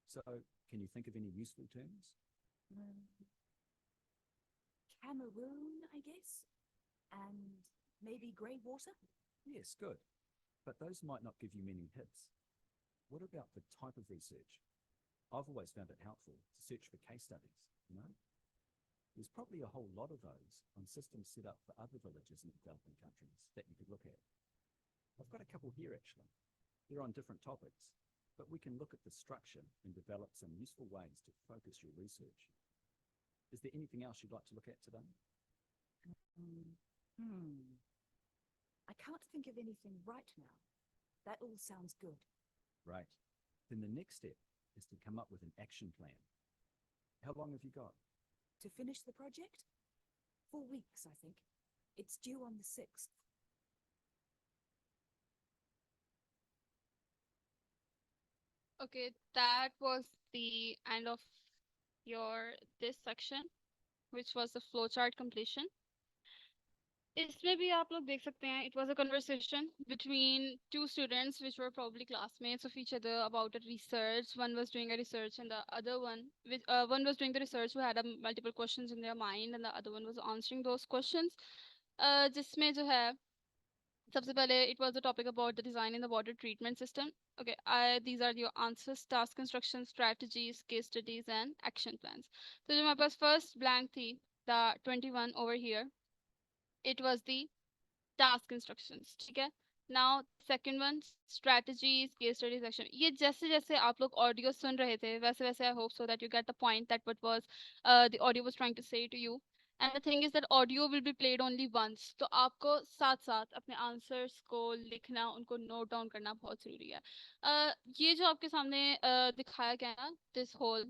So, can you think of any useful terms? Cameroon, I guess? And maybe grey water? Yes, good. But those might not give you many hits. What about the type of research? I've always found it helpful to search for case studies, you know? There's probably a whole lot of those on systems set up for other villages in developing countries that you could look at. I've got a couple here actually. They're on different topics, but we can look at the structure and develop some useful ways to focus your research. Is there anything else you'd like to look at today? I can't think of anything right now. That all sounds good. Right. Then the next step is to come up with an action plan. How long have you got? To finish the project? 4 weeks, I think. It's due on the 6th. Okay, that was the end of your this section, which was the flowchart completion. इसमें भी आप लोग देख सकते हैं it was a conversation between two students which were probably classmates of each other about a research. One was doing a research and the other one was doing the research who had multiple questions in their mind and the other one was answering those questions. जिसमें जो है सबसे पहले it was the topic about the design in the water treatment system. Okay, these are your answers: task instructions, strategies, case studies, and action plans. So जो हमारे पास first blank थी, the 21 over here, it was the task instructions. ठीक है. Now second one, strategies, case study section. ये जैसे जैसे आप लोग audio सुन रहे थे वैसे वैसे I hope so that you get the point that what was the audio was trying to say to you. And the thing is that audio will be played only once. तो आपको साथ साथ अपने answers को लिखना, उनको note down करना बहुत ज़रूरी है. ये जो आपके सामने दिखाया गया है ना, this whole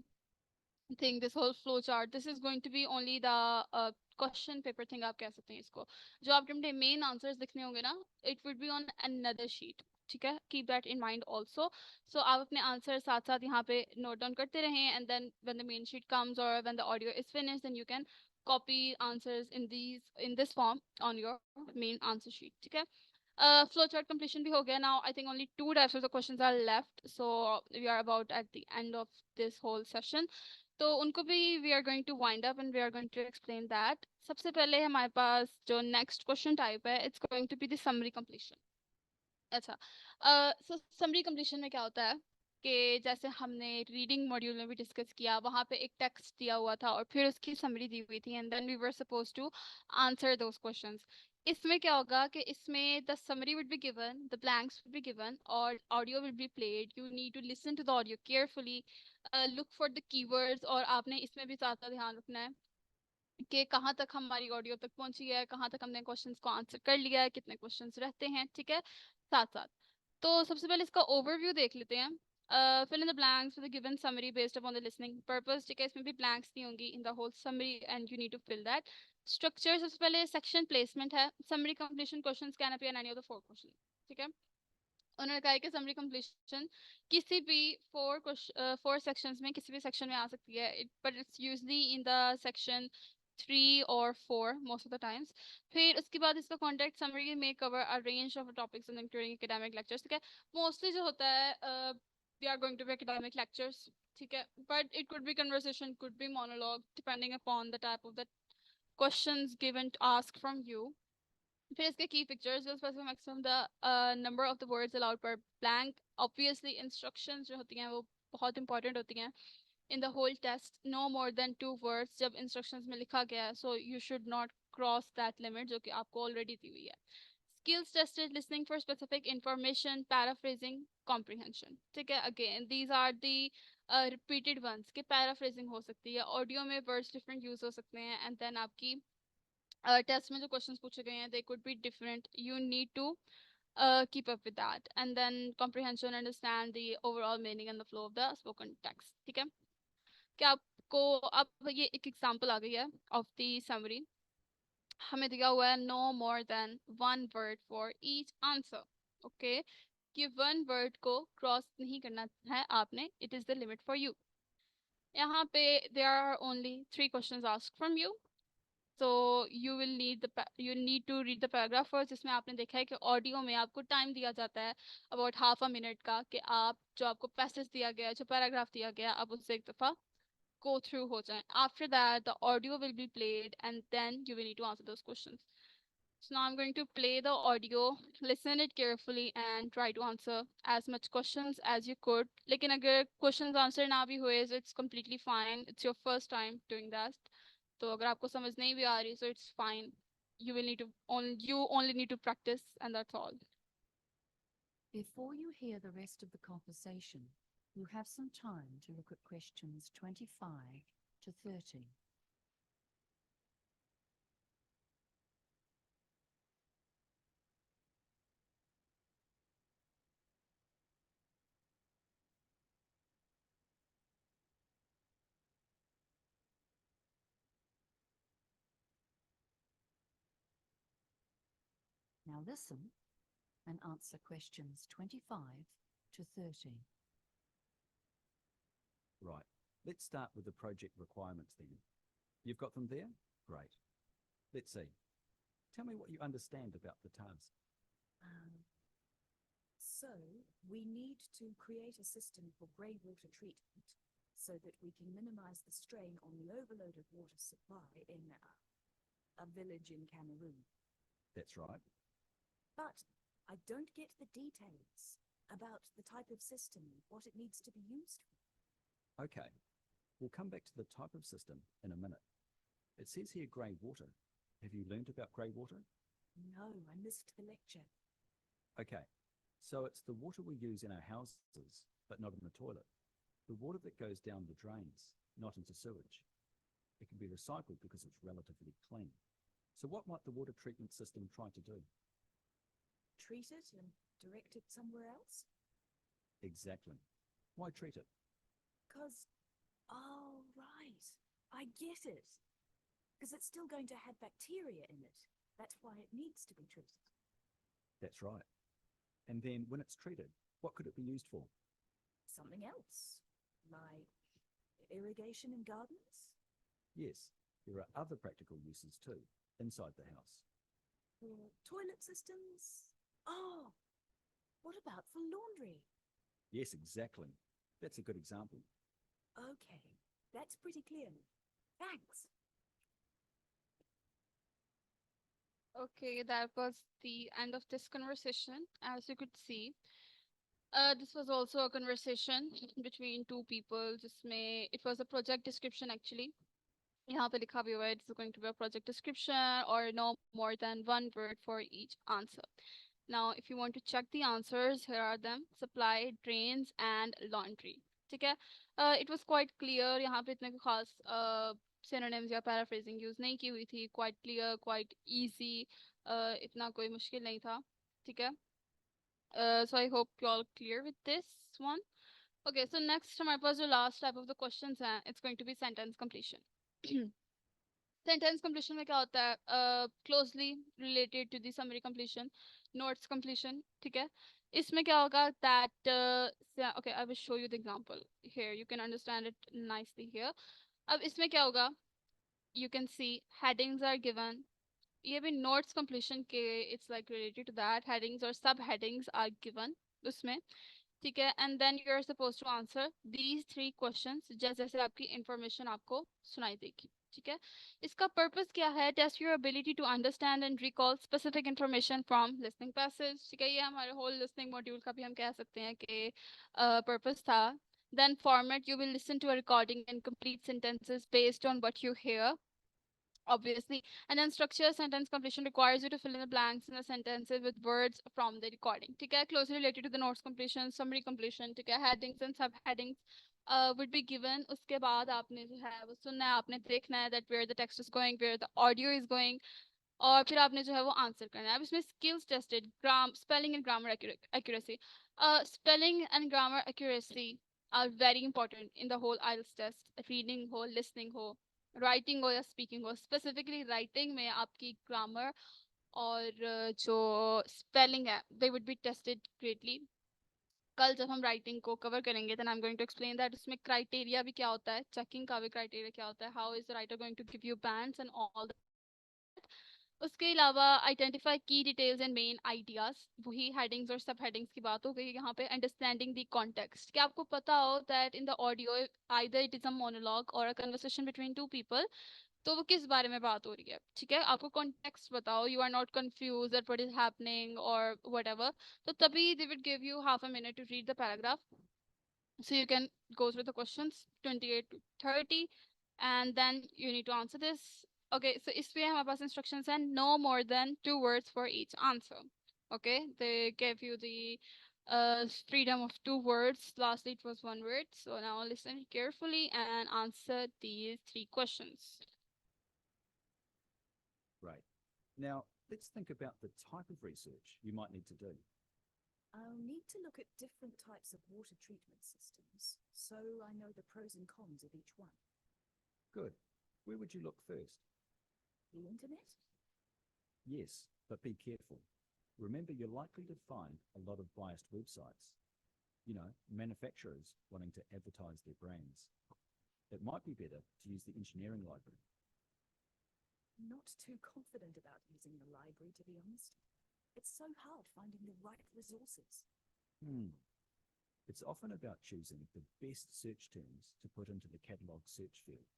thing, this whole flow chart, this is going to be only the question paper thing आप कह सकते हैं इसको. जो आपके अपने main answers लिखने होंगे ना, it would be on another sheet. ठीक है, keep that in mind also. So आप अपने answers साथ साथ यहाँ पे note down करते रहें, and then when the main sheet comes or when the audio is finished, then you can copy answers in this form on your main answer sheet. ठीक है. Flowchart completion bhi ho gaya. Now I think only two types of the questions are left, so we are about at the end of this whole session. तो उनको भी we are going to wind up and we are going to explain that. सबसे पहले हमारे पास जो next question type है, it's going to be the summary completion. अच्छा, so summary completion में क्या होता है कि जैसे हमने रीडिंग मॉड्यूल में भी डिस्कस किया, वहाँ पे एक टेक्स्ट दिया हुआ था और फिर उसकी समरी दी हुई थी, and then we were suppose to answer those questions. इसमें क्या होगा कि इसमें the summary would be given, the blanks would be given और audio will be played. You need to listen to the audio carefully, look for the keywords, और आपने इसमें भी ज़्यादा ध्यान रखना है कि कहाँ तक हमारी ऑडियो तक पहुंची है, कहाँ तक हमने क्वेश्चंस को आंसर कर लिया है, कितने क्वेश्चंस रहते हैं. ठीक है, साथ साथ. तो सबसे पहले इसका ओवरव्यू देख लेते हैं. fill in the blanks with a given summary based upon the listening purpose. ठीक है, इसमें भी blanks नहीं होंगी in the whole summary and you need to fill that. Structure, सबसे पहले section placement है. Summary completion questions can appear in any of the four questions. ठीक है, उन्होंने कहा है कि summary completion किसी भी four sections में किसी भी section में आ सकती है, but it's usually in the section 3 or 4 most of the times. फिर उसके बाद इसका contact summary may cover a range of topics including academic lectures. ठीक है, mostly जो होता है they are going to be academic lectures. ठीक है, but it could be conversation, could be monologue, depending upon the type of the questions given to ask from you. फिर इसके key pictures will specify maximum the number of the words allowed per blank. Obviously instructions जो होती हैं वो बहुत important होती हैं in the whole test. No more than 2 words जब instructions में लिखा गया है, so you should not cross that limit जो कि आपको already दी हुई है. Skills tested, listening for specific information, paraphrasing, comprehension. ठीक है, again these are the repeated ones कि paraphrasing हो सकती है, audio में words different use हो सकते हैं, and then आपकी टेस्ट में जो क्वेश्चंस पूछे गए हैं they could be different. You need to keep up with that, and then comprehension, understand the overall meaning and the flow of the spoken text. ठीक है, क्या आपको अब ये एक एग्जांपल आ गई है ऑफ द समरी. हमें दिया हुआ है no more than one word for each answer. Okay, कि वन वर्ड को क्रॉस नहीं करना है आपने, it is the limit for you. यहाँ पे there are only 3 questions asked from you. So you need to read the paragraph first, जिसमें आपने देखा है कि ऑडियो में आपको टाइम दिया जाता है अबाउट हाफ अ मिनट का, कि आप जो आपको पैसेज दिया गया है, जो पैराग्राफ दिया गया है, आप उससे एक दफ़ा go through हो जाएं. After that, the audio will be played and then you will need to answer those questions. So now I'm going to play the audio, listen it carefully and try to answer as much questions as you could. लेकिन अगर questions answer ना भी हुए, so it's completely fine. It's your first time doing that. तो अगर आपको समझ नहीं भी आ रही, so it's fine. You only need to practice and that's all. Before you hear the rest of the conversation, you have some time to look at questions 25 to 30. Now listen and answer questions 25 to 30. Right. Let's start with the project requirements then. You've got them there? Great. Let's see. Tell me what you understand about the task. So, we need to create a system for grey water treatment so that we can minimize the strain on the overloaded water supply in a village in Cameroon. That's right. But I don't get the details about the type of system, what it needs to be used for. Okay. We'll come back to the type of system in a minute. It says here grey water. Have you learnt about grey water? No, I missed the lecture. Okay. So it's the water we use in our houses, but not in the toilet. The water that goes down the drains, not into sewage. It can be recycled because it's relatively clean. So what might the water treatment system try to do? Treat it and direct it somewhere else? Exactly. Why treat it? Oh, right. I get it. Because it's still going to have bacteria in it. That's why it needs to be treated. That's right. And then when it's treated, what could it be used for? Something else. Like irrigation in gardens? Yes, there are other practical uses too, inside the house. For toilet systems? Oh, what about for laundry? Yes, exactly. That's a good example. Okay, that's pretty clear. Thanks. Okay, that was the end of this conversation. As you could see, this was also a conversation between two people. जिसमें it was a project description actually. यहाँ पे लिखा भी हुआ है, it's going to be a project description or no more than one word for each answer. Now, if you want to check the answers, here are them: supply, drains, and laundry. ठीक है? It was quite clear. यहाँ पे इतने कोई खास synonyms या paraphrasing use नहीं की हुई थी. Quite clear, quite easy. इतना कोई मुश्किल नहीं था. ठीक है? So I hope you all clear with this one. Okay, so next हमारे पास जो last type of the questions हैं, it's going to be sentence completion. Sentence completion में क्या होता है? Closely related to the summary completion, notes completion. ठीक है, इसमें क्या होगा that okay, I will show you the example here, you can understand it nicely here. अब इसमें क्या होगा, you can see headings are given. ये भी नोट्स कंप्लीशन के it's like related to that, headings और सब हेडिंग्स आर गिवन उसमें. ठीक है, and then you are suppose to answer these 3 questions जैसे जैसे आपकी इंफॉर्मेशन आपको सुनाई देगी. ठीक है, इसका पर्पस क्या है? Test your ability to understand and recall specific information from listening passage. ठीक है, ये हमारे होल लिसनिंग मॉड्यूल का भी हम कह सकते हैं कि पर्पस था. Then format, you will listen to a recording and complete sentences based on what you hear, obviously. And then structure, sentence completion requires you to fill in the blanks in the sentences with words from the recording. ठीक है, closely related to the notes completion, summary completion. ठीक है, headings and subheadings would be given. उसके बाद आपने जो है वो सुनना है, आपने देखना है that where the text is going, where the audio is going. और फिर आपने जो है वो आंसर करना है। अब इसमें skills tested, spelling and grammar accuracy. Spelling and grammar accuracy are very important in the whole IELTS test. Reading हो, लिसनिंग हो, राइटिंग हो या स्पीकिंग हो। स्पेसिफिकली राइटिंग में आपकी ग्रामर और जो स्पेलिंग है they would be tested greatly. कल जब हम राइटिंग को कवर करेंगे then I am going to explain that उसमें क्राइटेरिया भी क्या होता है, चेकिंग का भी क्राइटेरिया क्या होता है, how is the writer going to give you bands and all. उसके अलावा आइडेंटिफाई की डिटेल्स एंड मेन आइडियाज, वही हेडिंग्स और सब हेडिंग्स की बात हो गई यहाँ पे। अंडरस्टैंडिंग द कॉन्टेक्स्ट, क्या आपको पता हो that in the audio either it is a monologue और a conversation between two people, तो वो किस बारे में बात हो रही है, ठीक है। आपको कॉन्टेक्स्ट बताओ, you are not confuse that what is happening और व्हाटएवर, तो तभी they will give you half a minute to read the paragraph, so you can go through the questions 28 to 30 and then you need to answer this. Okay, so इसमें हमारे पास instructions and no more than 2 words for each answer. Okay, they gave you the freedom of 2 words. Lastly it was 1 word, so now listen carefully and answer these 3 questions. Right. Now, let's think about the type of research you might need to do. I'll need to look at different types of water treatment systems, so I know the pros and cons of each one. Good. Where would you look first? The internet? Yes, but be careful. Remember, you're likely to find a lot of biased websites. You know, manufacturers wanting to advertise their brands. It might be better to use the engineering library. Not too confident about using the library, to be honest. It's so hard finding the right resources. It's often about choosing the best search terms to put into the catalogue search field.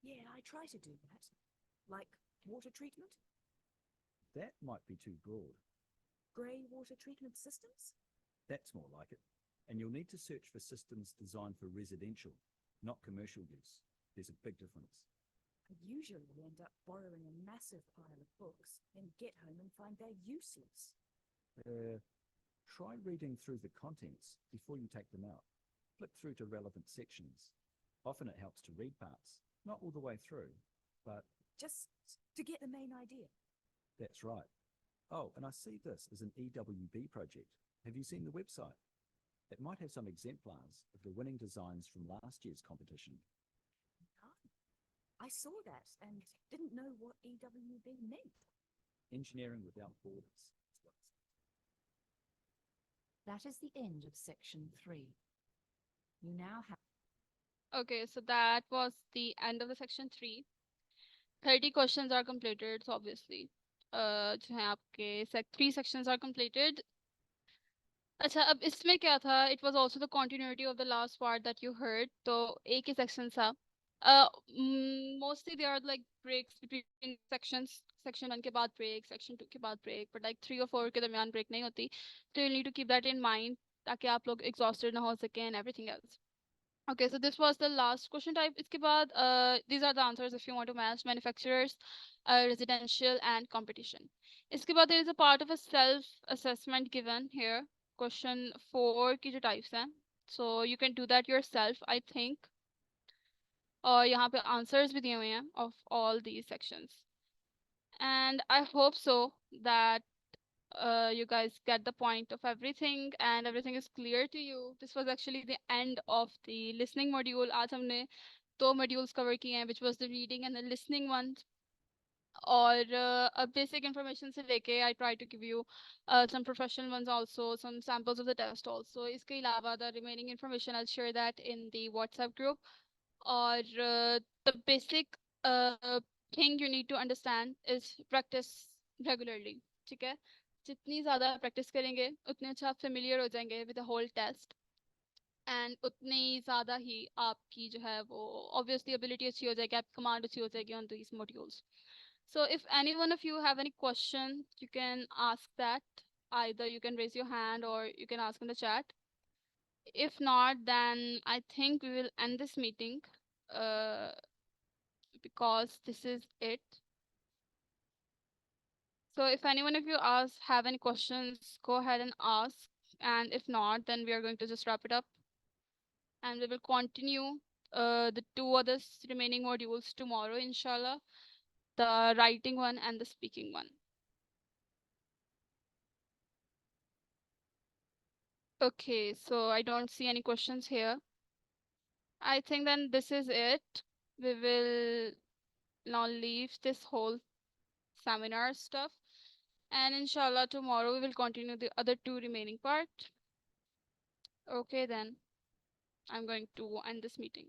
Yeah, I try to do that. Like water treatment? That might be too broad. Grey water treatment systems? That's more like it. And you'll need to search for systems designed for residential, not commercial use. There's a big difference. I usually end up borrowing a massive pile of books, then get home and find they're useless. Try reading through the contents before you take them out. Flip through to relevant sections. Often it helps to read parts, not all the way through, but Just to get the main idea. that's right. Oh, and I see this as an EWB project. Have you seen the website? It might have some exemplars of the winning designs from last year's competition. I saw that and didn't know what EWB meant. Engineering Without Borders. That is the end of section 3. You now have Okay, so that was the end of the section 3. 30 questions are completed, so obviously जो है आपके 3 sections are completed. अच्छा, अब इसमें क्या था, it was also the continuity of the last part that you heard, तो एक ही section था. Mostly there are like breaks between sections. Section 1 के बाद break, section 2 के बाद break, but like 3 or 4 के दरमियान break नहीं होती. So you need to keep that in mind ताकि आप लोग exhausted ना हो सकें and everything else. Okay, so this was the last question type. इसके बाद these are the answers if you want to match manufacturers, residential and competition. इसके बाद there is a part of a self assessment given here. Question 4 की जो types हैं, so you can do that yourself I think. और यहाँ पे answers भी दिए हुए हैं of all these sections. And I hope so that you guys get the point of everything and everything is clear to you. This was actually the end of the listening module. आज हमने 2 modules cover किए हैं, which was the reading and the listening ones. और basic information से लेके I try to give you some professional ones also, some samples of the test also. इसके अलावा the remaining information I'll share that in the WhatsApp group. और the basic thing you need to understand is practice regularly. ठीक है, जितनी ज़्यादा practice करेंगे उतने अच्छा आप फेमिलियर हो जाएंगे with the whole test, and उतनी ज़्यादा ही आपकी जो है वो ऑब्वियसली एबिलिटी अच्छी हो जाएगी, आपकी कमांड अच्छी हो जाएगी on these modules. So if any one of you have any question, you can ask that. Either you can raise your hand or you can ask in the chat. If not, then I think we will end this meeting uh, because this is it. So if any one of you have any questions, go ahead and ask. And if not, then we are going to just wrap it up. And we will continue the 2 other remaining modules tomorrow, inshallah. the writing one and the speaking one. Okay, so I don't see any questions here. I think then this is it. We will now leave this whole seminar stuff, and inshallah tomorrow we will continue the other two remaining part. Okay, then I'm going to end this meeting.